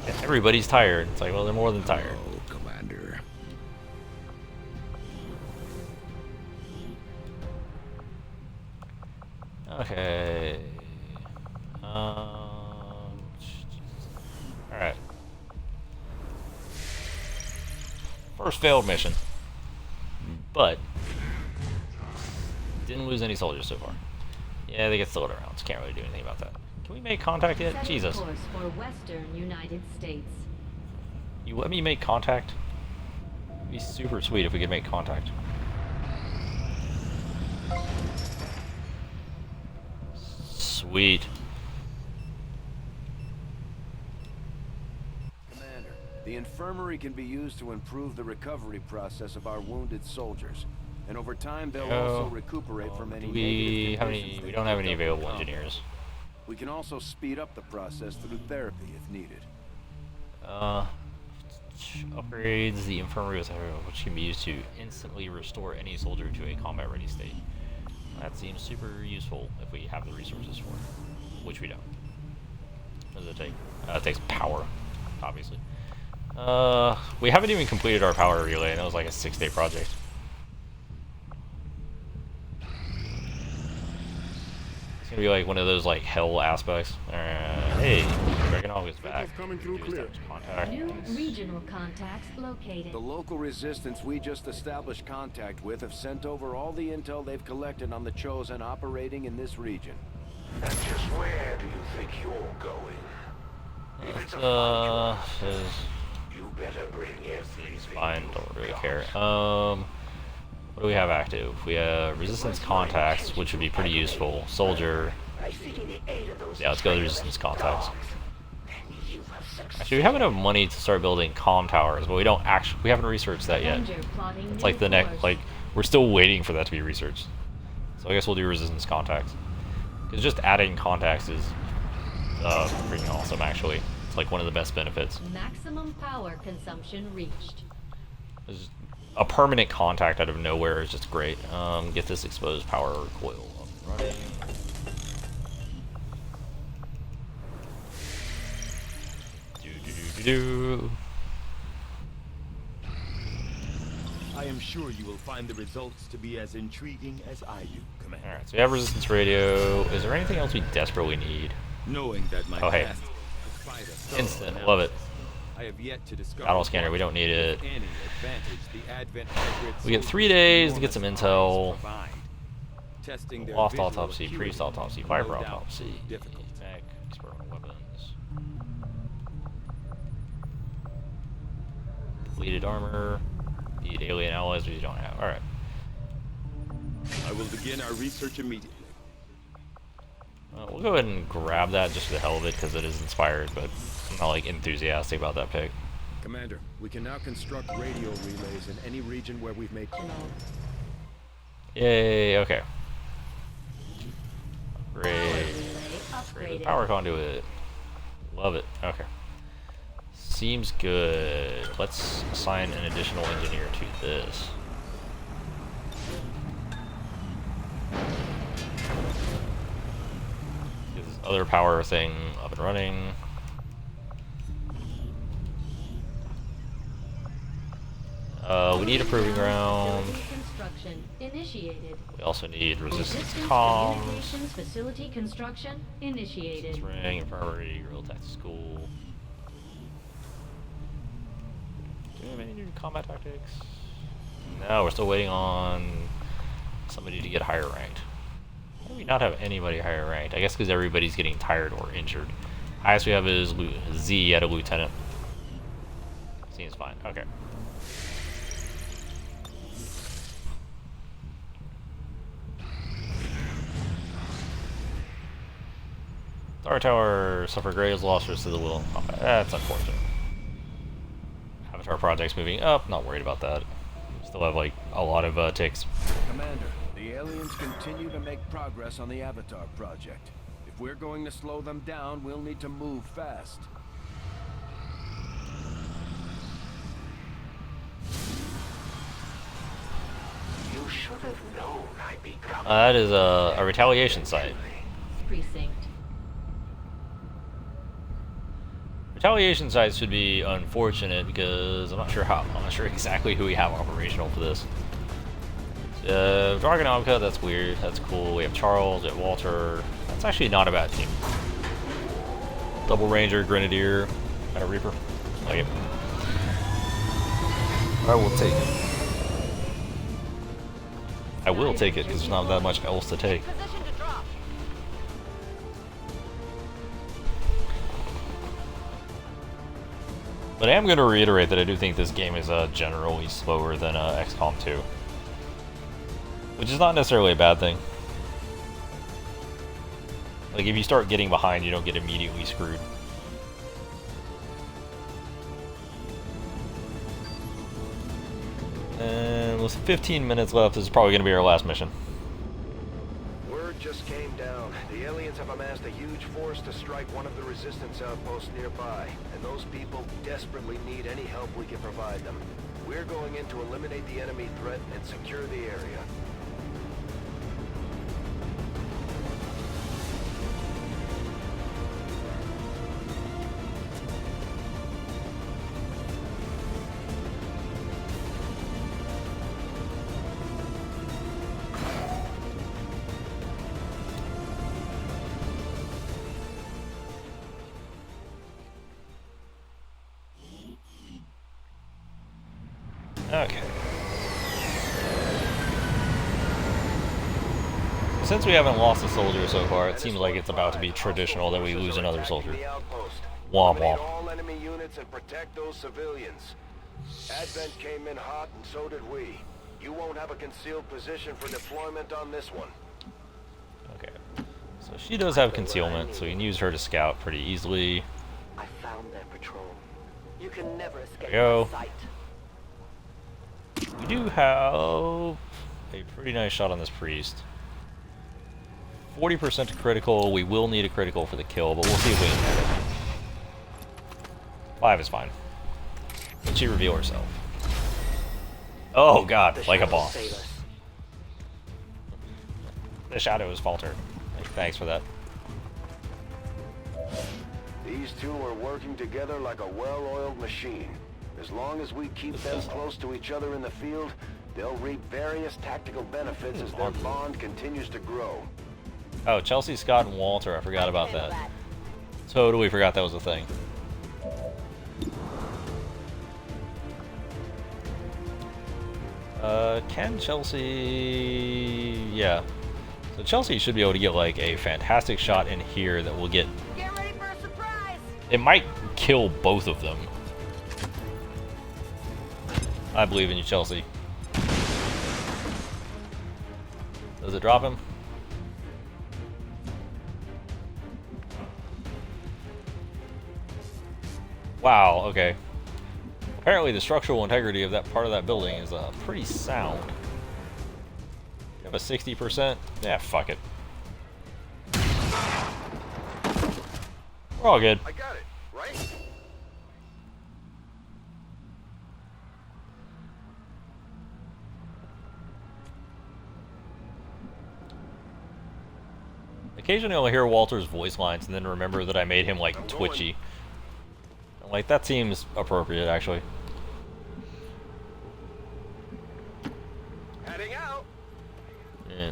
Yeah, everybody's tired. It's like, well, they're more than tired. Oh, Commander. Okay. Alright. First failed mission. But didn't lose any soldiers so far. Yeah, they get slowed around, so can't really do anything about that. Can we make contact yet? Set Jesus. course for Western United States. You let me make contact? It'd be super sweet if we could make contact. Sweet. Commander, the infirmary can be used to improve the recovery process of our wounded soldiers. And over time, they'll also recuperate from any We don't have any available combat. engineers. We can also speed up the process through therapy if needed. Upgrades the infirmary with which can be used to instantly restore any soldier to a combat ready state. That seems super useful if we have the resources for it, which we don't. What does it take? It takes power, obviously. We haven't even completed our power relay, and that was like a 6-day project. It's gonna be like one of those like hell aspects. Hey, Dragonov is back. Coming through clear. New regional contacts located. The local resistance we just established contact with have sent over all the intel they've collected on the Chosen operating in this region. And just where do you think you're going? If it's a you better bring everything. fine, don't really care. What do we have active? We have resistance contacts, which would be pretty useful. Soldier, by seeking the aid of those Yeah, let's go to traitorous resistance contacts. dogs. And you have succeeded. Actually, we have enough money to start building comm towers, but we haven't researched that yet. It's like the next, like, we're still waiting for that to be researched. So I guess we'll do resistance contacts. Because just adding contacts is freaking awesome, actually. It's like one of the best benefits. Maximum power consumption reached. Just a permanent contact out of nowhere is just great. Get this exposed power coil up and running. Do. I am sure you will find the results to be as intriguing as I do, Commander. Alright, so we have resistance radio. Is there anything else we desperately need? Knowing that my hey. past despite a thorough Instant, love it. I have yet to discover Battle scanner, we don't need it. any advantage the Advent hybrids We get 3 days to get some intel. provide. Testing their Lost visual autopsy, acuity priest autopsy, will fiber no doubt autopsy, prove difficult. mech, experimental weapons. Depleted armor. Need alien allies we don't have. Alright. I will begin our research immediately. We'll go ahead and grab that just for the hell of it because it is inspired, but I'm not like enthusiastic about that pick. Commander, we can now construct radio relays in any region where we've made... Yay, okay. Great. Upgraded. Power conduit. Love it. Okay. Seems good. Let's assign an additional engineer to this. Get this other power thing up and running. We need a proving ground. Construction initiated. We also need resistance comms. Communications facility construction initiated. Ring, infirmary, real tech school. Do we have any new combat tactics? No, we're still waiting on somebody to get higher ranked. Why do we not have anybody higher ranked? I guess because everybody's getting tired or injured. Highest we have is Z at a lieutenant. Seems fine. Okay. Star Tower suffer grave losses to the will in combat. That's unfortunate. Avatar project's moving up. Not worried about that. Still have like a lot of ticks. Commander, the aliens continue to make progress on the Avatar project. If we're going to slow them down, we'll need to move fast. You should have known I'd be coming. That is a retaliation site. Precinct. Retaliation sites should be unfortunate because I'm not sure exactly who we have operational for this. Dragonomka, that's weird. That's cool. We have Charles, we have Walter. That's actually not a bad team. Double Ranger, Grenadier, and a Reaper. Like it. I will take it. I will take it because there's not that much else to take. But I am going to reiterate that I do think this game is generally slower than XCOM2. Which is not necessarily a bad thing. Like, if you start getting behind, you don't get immediately screwed. And with 15 minutes left, this is probably going to be our last mission. Word just came down. The aliens have amassed a huge force to strike one of the resistance outposts nearby, and those people desperately need any help we can provide them. We're going in to eliminate the enemy threat and secure the area. Okay. Since we haven't lost a soldier so far, it seems like it's about to be traditional that we lose another soldier. Womp Eliminate womp. all enemy units and protect those civilians. Advent came in hot, and so did we. You won't have a concealed position for deployment on this one. Okay. So she does have concealment, so you can use her to scout pretty easily. I found their patrol. You can never escape go. my sight. We do have a pretty nice shot on this priest. 40% critical. We will need a critical for the kill, but we'll see if we can get it. 5 is fine. Did she reveal herself? Oh god, like a boss. The shadows falter. Thanks for that. These two are working together like a well-oiled machine. As long as we keep them close to each other in the field, they'll reap various tactical benefits as their bond continues to grow. Oh, Chelsea, Scott, and Walter. I forgot about that. Totally forgot that was a thing. Can Chelsea... Yeah. So Chelsea should be able to get, like, a fantastic shot in here that will get... Get ready for a surprise! It might kill both of them. I believe in you, Chelsea. Does it drop him? Wow, okay. Apparently the structural integrity of that part of that building is pretty sound. You have a 60%? Yeah, fuck it. We're all good. I got it, right? Occasionally I'll hear Walter's voice lines and then remember that I made him, like, twitchy. Like, that seems appropriate, actually. Heading out. Yeah.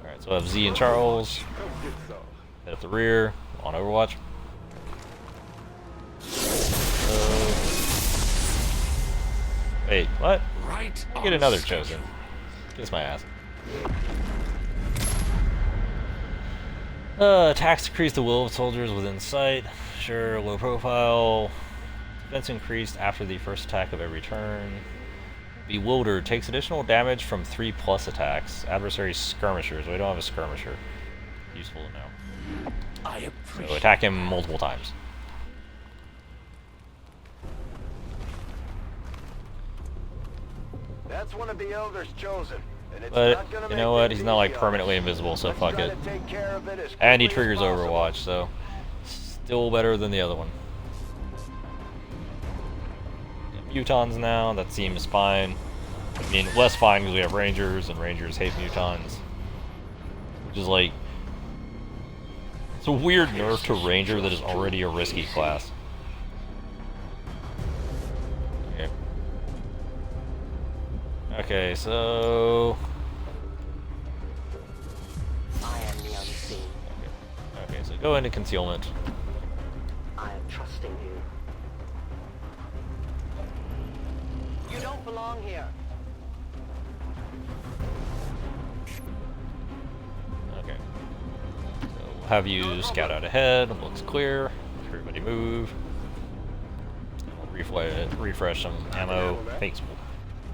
Alright, so I have Z and Charles. Head up the rear, on Overwatch. Wait, what? Right. I get another chosen. Kiss my ass. Attacks decrease the will of soldiers within sight. Sure, low profile. Defense increased after the first attack of every turn. Bewildered takes additional damage from 3+ attacks. Adversary skirmishers. We don't have a skirmisher. Useful to know. So attack him multiple times. That's one of the elders chosen. And it's But, not gonna you know make what, it he's not like easy on permanently us. invisible, so But you fuck it. gotta take care of it as And he quickly as triggers possible. Overwatch, so still better than the other one. Yeah, mutons now, that seems fine. I mean, less fine because we have Rangers, and Rangers hate mutons. Which is like... It's a weird nerf to Ranger that is already a risky class. Okay. Okay, so... I am the unseen. Okay, so go into concealment. I am trusting you. You don't belong here. Okay. So we'll have you scout out ahead. Looks clear. Everybody move. We'll refresh some ammo. Thanks.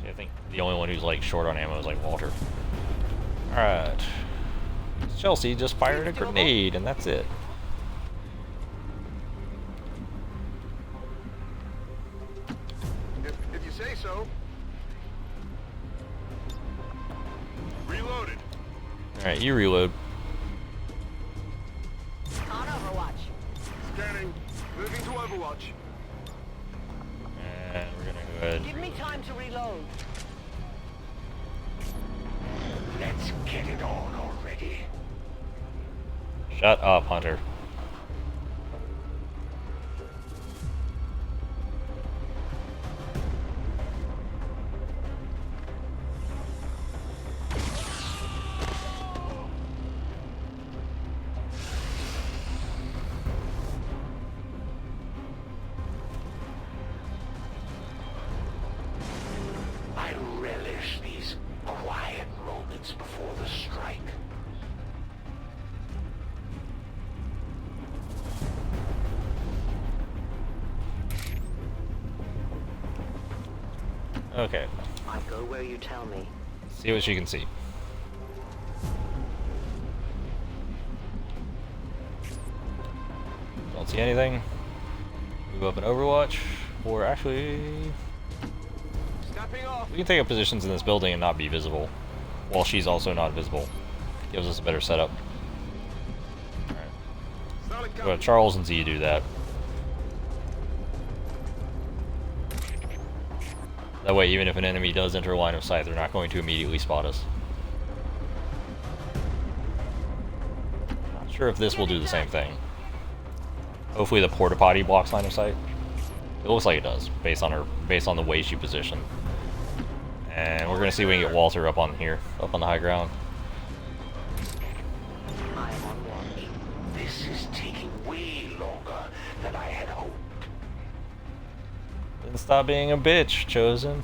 I think the only one who's like short on ammo is like Walter. Alright. Chelsea just fired a grenade and that's it. If you say so. Reloaded. Alright, you reload. On Overwatch. Scanning. Moving to Overwatch. And we're gonna go ahead. Give me time to reload. Let's get it on already. Shut up, Hunter. I relish these quiet moments before the strike. Okay. I go where you tell me. See what she can see. Don't see anything. Move up in Overwatch. Or actually... we can take up positions in this building and not be visible. While she's also not visible. Gives us a better setup. Alright. Well, Charles and Z do that. That way, even if an enemy does enter line of sight, they're not going to immediately spot us. Not sure if this will do the same thing. Hopefully the porta potty blocks line of sight. It looks like it does, based on the way she positioned. And we're gonna see if we can get Walter up on here, up on the high ground. I'm on watch. This is taking way longer than I had hoped. Then stop being a bitch, Chosen.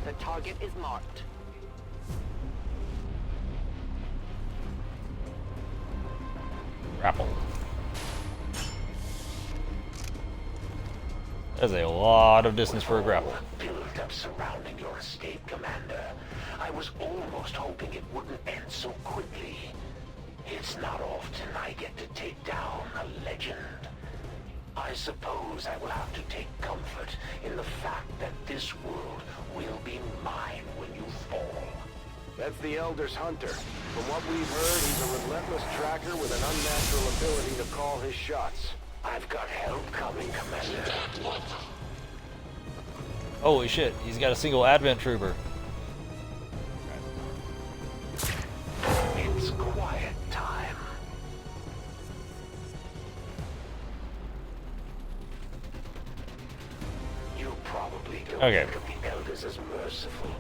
The target is marked. Grapple. That's a lot of distance for a grapple. Build-up surrounding your escape, Commander. I was almost hoping it wouldn't end so quickly. It's not often I get to take down a legend. I suppose I will have to take comfort in the fact that this world will be mine when you fall. That's the Elder's hunter. From what we've heard, he's a relentless tracker with an unnatural ability to call his shots. I've got help coming, Commander. Holy shit, he's got a single Advent Trooper. It's quiet time. You probably don't think of the Elders as merciful,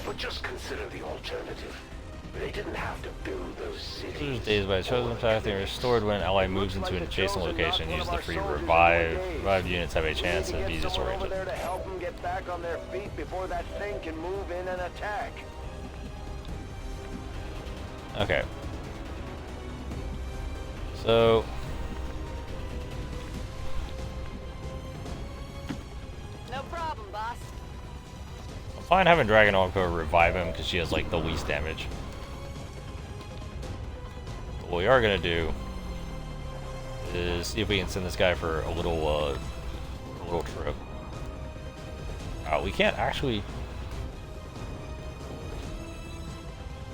but just consider the alternative. They didn't have to build those cities. Days by chosen path, they are restored when an ally moves into an adjacent location. Use the free revive. Revived units have a chance to be disoriented. There to help them get back on their feet before that thing can move in and attack. Okay. So No problem, boss. I'm fine having Dragon Ogre revive him because she has like the least damage. But what we are gonna do is see if we can send this guy for a little trip. We can't actually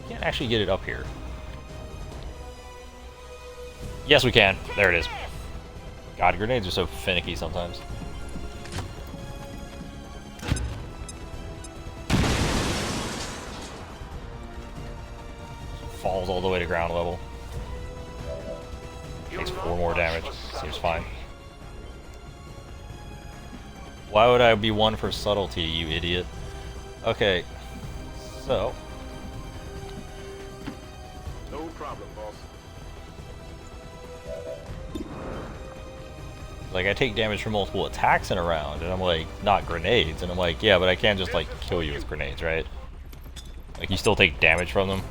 get it up here. Yes, we can. There it is. God, grenades are so finicky sometimes. Falls all the way to ground level. Takes 4 more damage. Seems fine. Why would I be 1 for subtlety, you idiot? Okay, so No problem, boss. like I take damage from multiple attacks in a round, and I'm like, not grenades, and I'm like, yeah, but I can't just like kill you with grenades, right? Like you still take damage from them.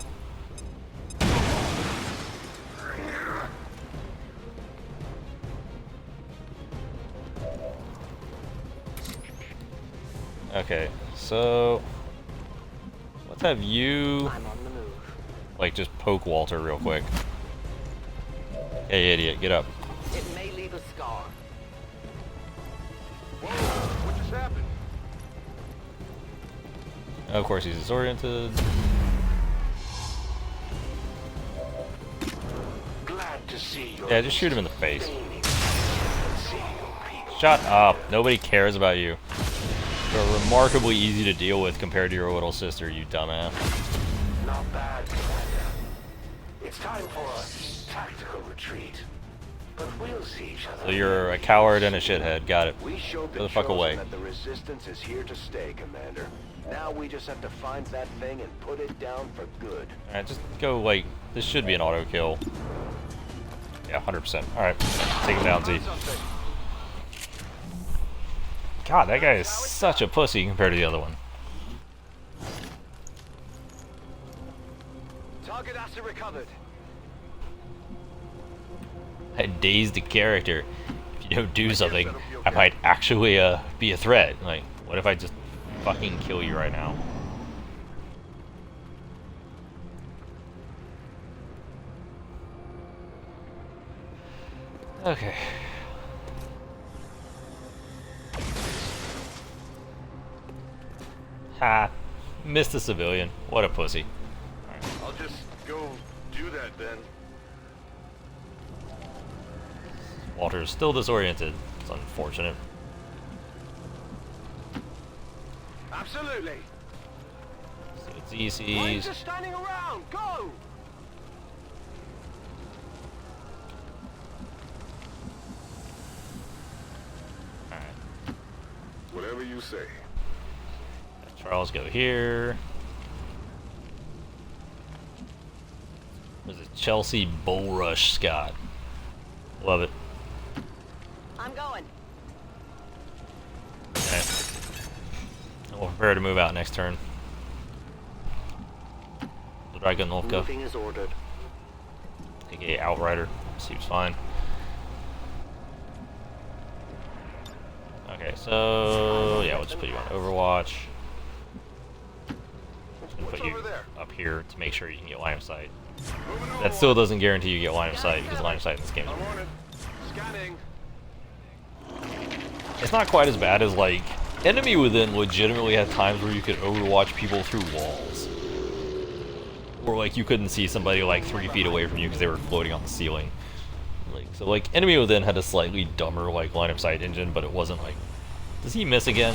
Okay, so let's have you like just poke Walter real quick. Hey idiot, get up. It may leave a scar. Whoa, what just happened? Of course he's disoriented. Glad to see you. Yeah, just shoot him in the face. Shut up. Nobody cares about you. You're remarkably easy to deal with compared to your little sister, you dumbass. Not bad, Commander. It's time for a tactical retreat. But we'll see each other. So you're a coward and a shithead. Got it. We showed Go the fuck away. that the resistance is here to stay, Commander. Now we just have to find that thing and put it down for good. Alright, just go like this should be an auto kill. Yeah, 100%. Alright. Take him down, Z. God, that guy is such a pussy compared to the other one. Target asset recovered. I dazed the character. If you don't do something, I might actually be a threat. Like, what if I just fucking kill you right now? Okay. Ha! Missed a civilian. What a pussy. I'll just go do that then. Walter's still disoriented. It's unfortunate. Absolutely. So it's Why are you ECs. just standing around? Go! Alright. Whatever you say. Charles, go here. There's a Chelsea Bull Rush Scott. Love it. I'm going. Okay. We'll prepare to move out next turn. The Dragon Novka, Moving is ordered. aka Outrider. Seems fine. Okay, so yeah, we'll just put you on Overwatch. Just gonna put you up here to make sure you can get line of sight. That still doesn't guarantee you get line of sight because line of sight in this game is weird. Scanning. It's not quite as bad as like Enemy Within legitimately had times where you could overwatch people through walls. Or like you couldn't see somebody like 3 feet away from you because they were floating on the ceiling. Like so like Enemy Within had a slightly dumber like line of sight engine, but it wasn't like, does he miss again?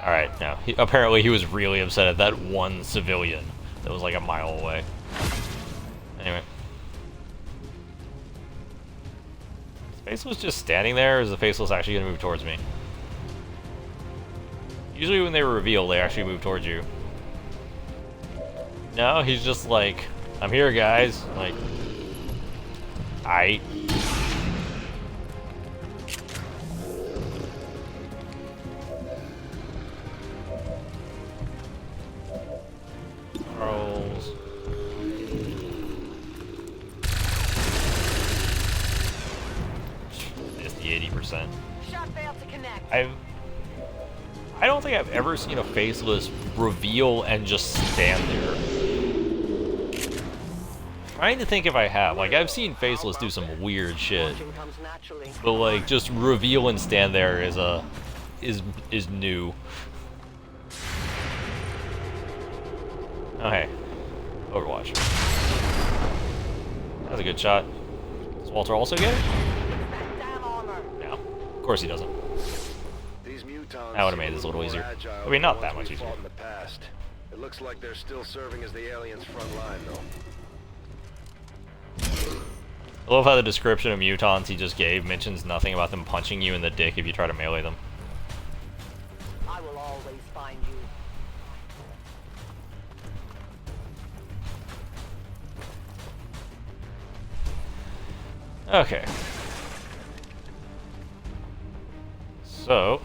Alright, no. Apparently he was really upset at that one civilian that was like a mile away. Anyway. Is Faceless just standing there, or is the Faceless actually going to move towards me? Usually when they reveal, they actually move towards you. No, he's just like, I'm here, guys. Like, aight. Charles. Just the 80%. Shot failed to connect. I don't think I've ever seen a Faceless reveal and just stand there. Trying to think if I have. Like, I've seen Faceless do some weird shit. But like, just reveal and stand there is new. Okay. Overwatch. That's a good shot. Does Walter also get it? No. Of course he doesn't. That would have made this a little easier. I mean, not that much easier. In the past. It looks like they're still serving as the aliens' front line, though. I love how the description of mutons he just gave mentions nothing about them punching you in the dick if you try to melee them. I will always find you. Okay. So,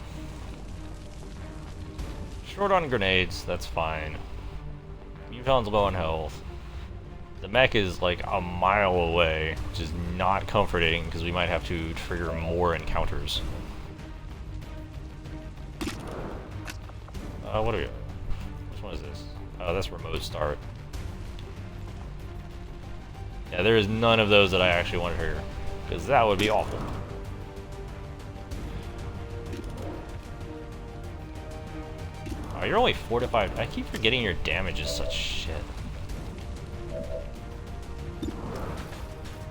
short on grenades, that's fine. Muton's low on health. The mech is like a mile away, which is not comforting because we might have to trigger more encounters. What are we? Which one is this? Oh, that's remote start. Yeah, there is none of those that I actually want to trigger, because that would be awful. Oh, you're only 4 to 5. I keep forgetting your damage is such shit.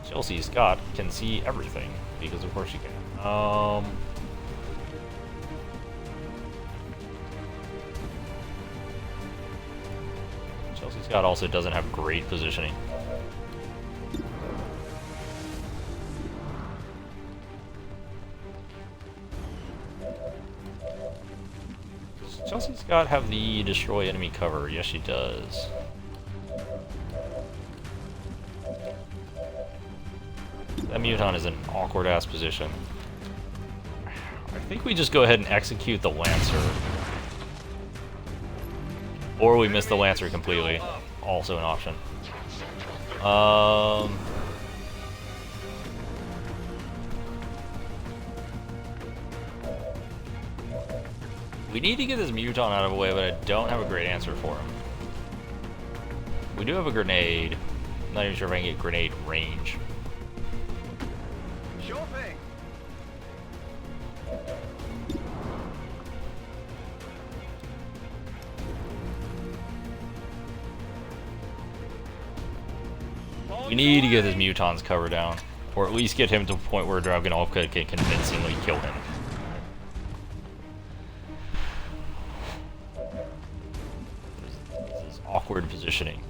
Chelsea Scott can see everything, because of course she can. Chelsea Scott also doesn't have great positioning. Does Chelsea Scott have the destroy enemy cover? Yes, she does. That Muton is in an awkward-ass position. I think we just go ahead and execute the Lancer. Or we miss the Lancer completely. Also an option. We need to get this Muton out of the way, but I don't have a great answer for him. We do have a grenade. I'm not even sure if I can get grenade range. Sure thing. We need to get his mutons cover down, or at least get him to a point where Dragunov can convincingly kill him. This is awkward positioning.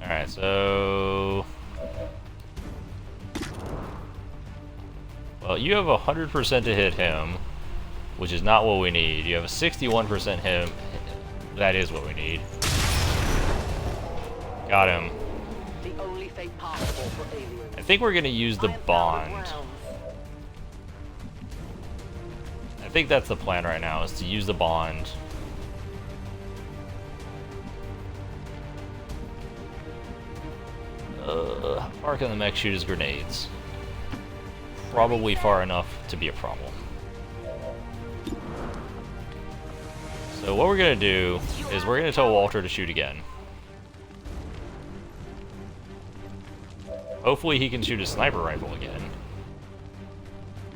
Alright, so... Well, you have 100% to hit him, which is not what we need. You have a 61% hit. That is what we need. Got him. The only fate possible for aliens. I think we're gonna use the bond. I think that's the plan right now, is to use the bond. How far can the mech shoot his grenades? Probably far enough to be a problem. So what we're gonna do is we're gonna tell Walter to shoot again. Hopefully he can shoot his sniper rifle again.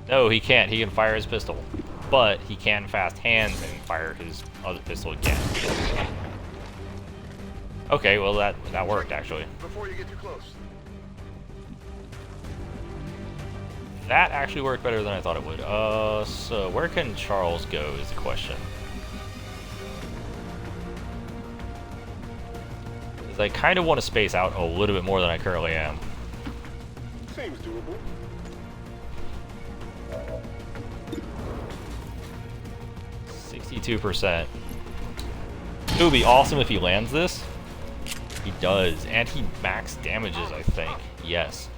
No, he can't. He can fire his pistol. But he can fast hands and fire his other pistol again. Okay, well that worked actually. Before you get too close. That actually worked better than I thought it would. So where can Charles go is the question. 'Cause I kind of want to space out a little bit more than I currently am. Seems doable. 62%. It would be awesome if he lands this. He does, and he max damages, I think. Yes.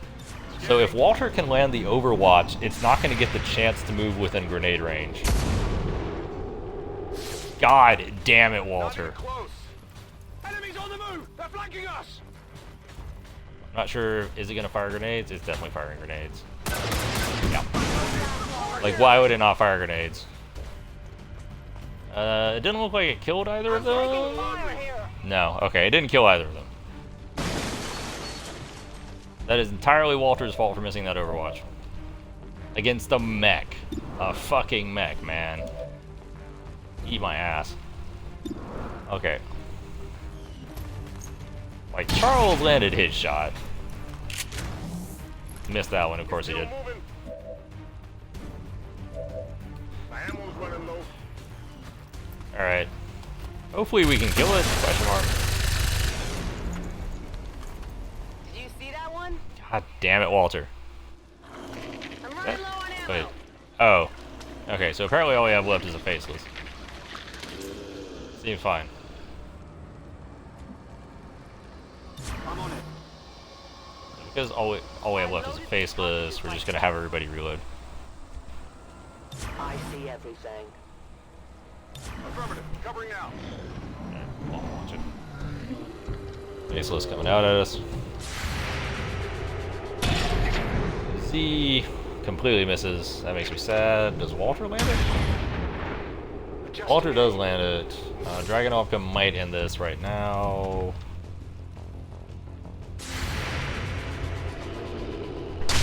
So if Walter can land the Overwatch, it's not going to get the chance to move within grenade range. God damn it, Walter. Close. Enemies on the move. They're flanking us. I'm not sure, is it going to fire grenades? It's definitely firing grenades. Yeah. Like, why would it not fire grenades? It didn't look like it killed either of them. No, okay, it didn't kill either of them. That is entirely Walter's fault for missing that Overwatch. Against a mech. A fucking mech, man. Eat my ass. Okay. Like, Charles landed his shot. Missed that one, of course he did. Alright. Hopefully we can kill it? Question mark. Did you see that one? God damn it, Walter. I'm running low on ammo. Wait. Oh. Okay, so apparently all we have left is a faceless. Seems fine. I'm on it. Because all we have left is a faceless, we're just gonna have everybody reload. I see everything. Affirmative. Covering now. I'll launch it. Faceless coming out at us. Z completely misses. That makes me sad. Does Walter land it? Walter does land it. Dragunov might end this right now.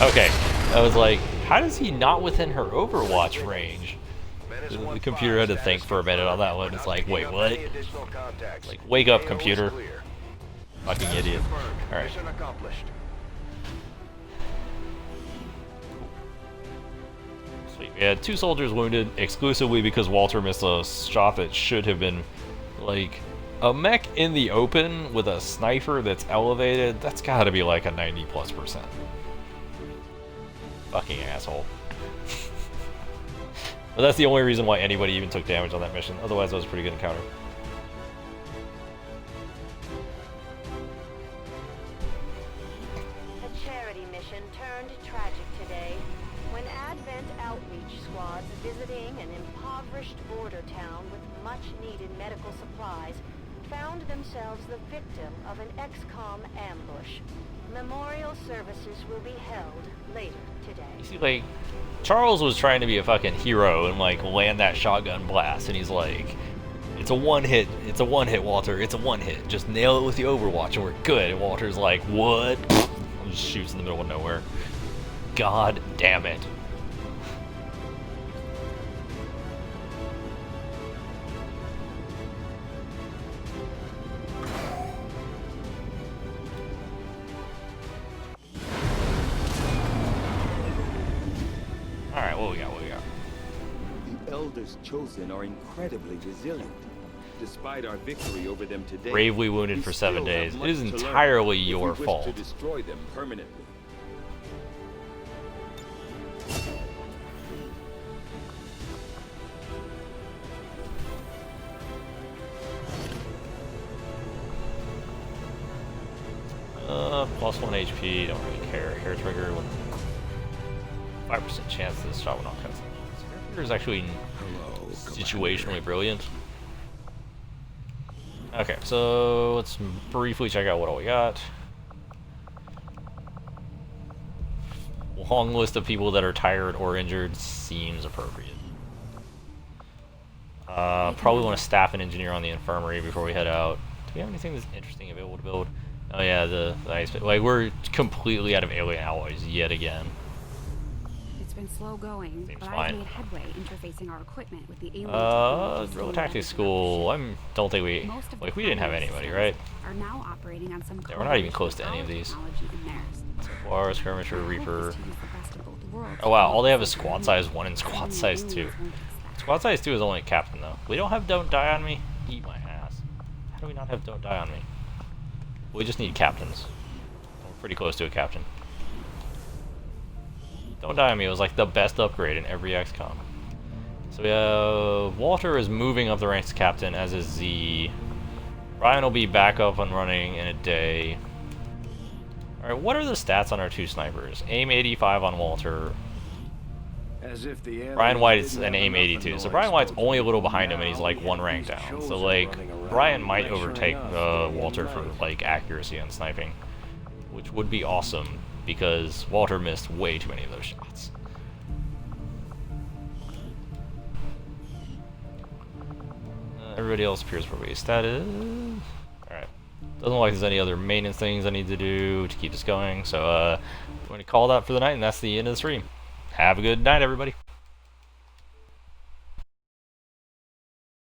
Okay. I was like, how does he not within her Overwatch range? The computer had to think for a minute on that one. It's like, wait, what? It's like, wake up, computer. Fucking idiot. Alright. Sweet. We had 2 soldiers wounded exclusively because Walter missed a shot that should have been, like, a mech in the open with a sniper that's elevated. That's gotta be like a 90+%. Fucking asshole. But that's the only reason why anybody even took damage on that mission. Otherwise, that was a pretty good encounter. A charity mission turned tragic today when Advent outreach squads visiting an impoverished border town with much-needed medical supplies found themselves the victim of an XCOM ambush. Memorial services will be held later today. You see, like, Charles was trying to be a fucking hero and, like, land that shotgun blast, and he's like, It's a one hit. It's a one hit, Walter. It's a one hit. Just nail it with the Overwatch and we're good. And Walter's like, what? And just shoots in the middle of nowhere. God damn it. Alright, what we got? The Elders Chosen are incredibly resilient. Despite our victory over them today, Gravely wounded we for still 7 have days. It much is to learn entirely if we your wish fault. to destroy them permanently. Plus 1 HP, don't really care. Hair trigger with 5% chance this shot will not cut. Hair trigger is actually situationally brilliant. Okay, so let's briefly check out what all we got. Long list of people that are tired or injured seems appropriate. Probably want to staff an engineer on the infirmary before we head out. Do we have anything that's interesting available to build? Oh yeah, the ice pit. Like, we're completely out of alien alloys yet again. It's been slow going, Seems but fine. I've made headway interfacing our equipment with the alien Drill tactics school. Don't think we like we didn't have anybody, right? Are now operating on some Yeah, we're not even close to any of these. theirs. War, skirmisher, reaper. To use the best of both worlds Oh wow, all they have is to squad size 1 and squad size 2. Squad size 2 is only a captain though. We don't have Don't Die on Me? Eat my ass. How do we not have Don't Die on Me? We just need captains. We're pretty close to a captain. Don't Die on Me was like the best upgrade in every XCOM. So we have Walter is moving up the ranks to captain, as is Z. Ryan will be back up and running in a day. Alright, what are the stats on our two snipers? Aim 85 on Walter. As if the Brian White's an aim 82, so Brian White's only a little behind him and he's like one rank down. So like, Brian might overtake Walter for like accuracy on sniping, which would be awesome because Walter missed way too many of those shots. Everybody else appears where we status. Alright. Doesn't look like there's any other maintenance things I need to do to keep this going, so I'm going to call that for the night, and that's the end of the stream. Have a good night, everybody.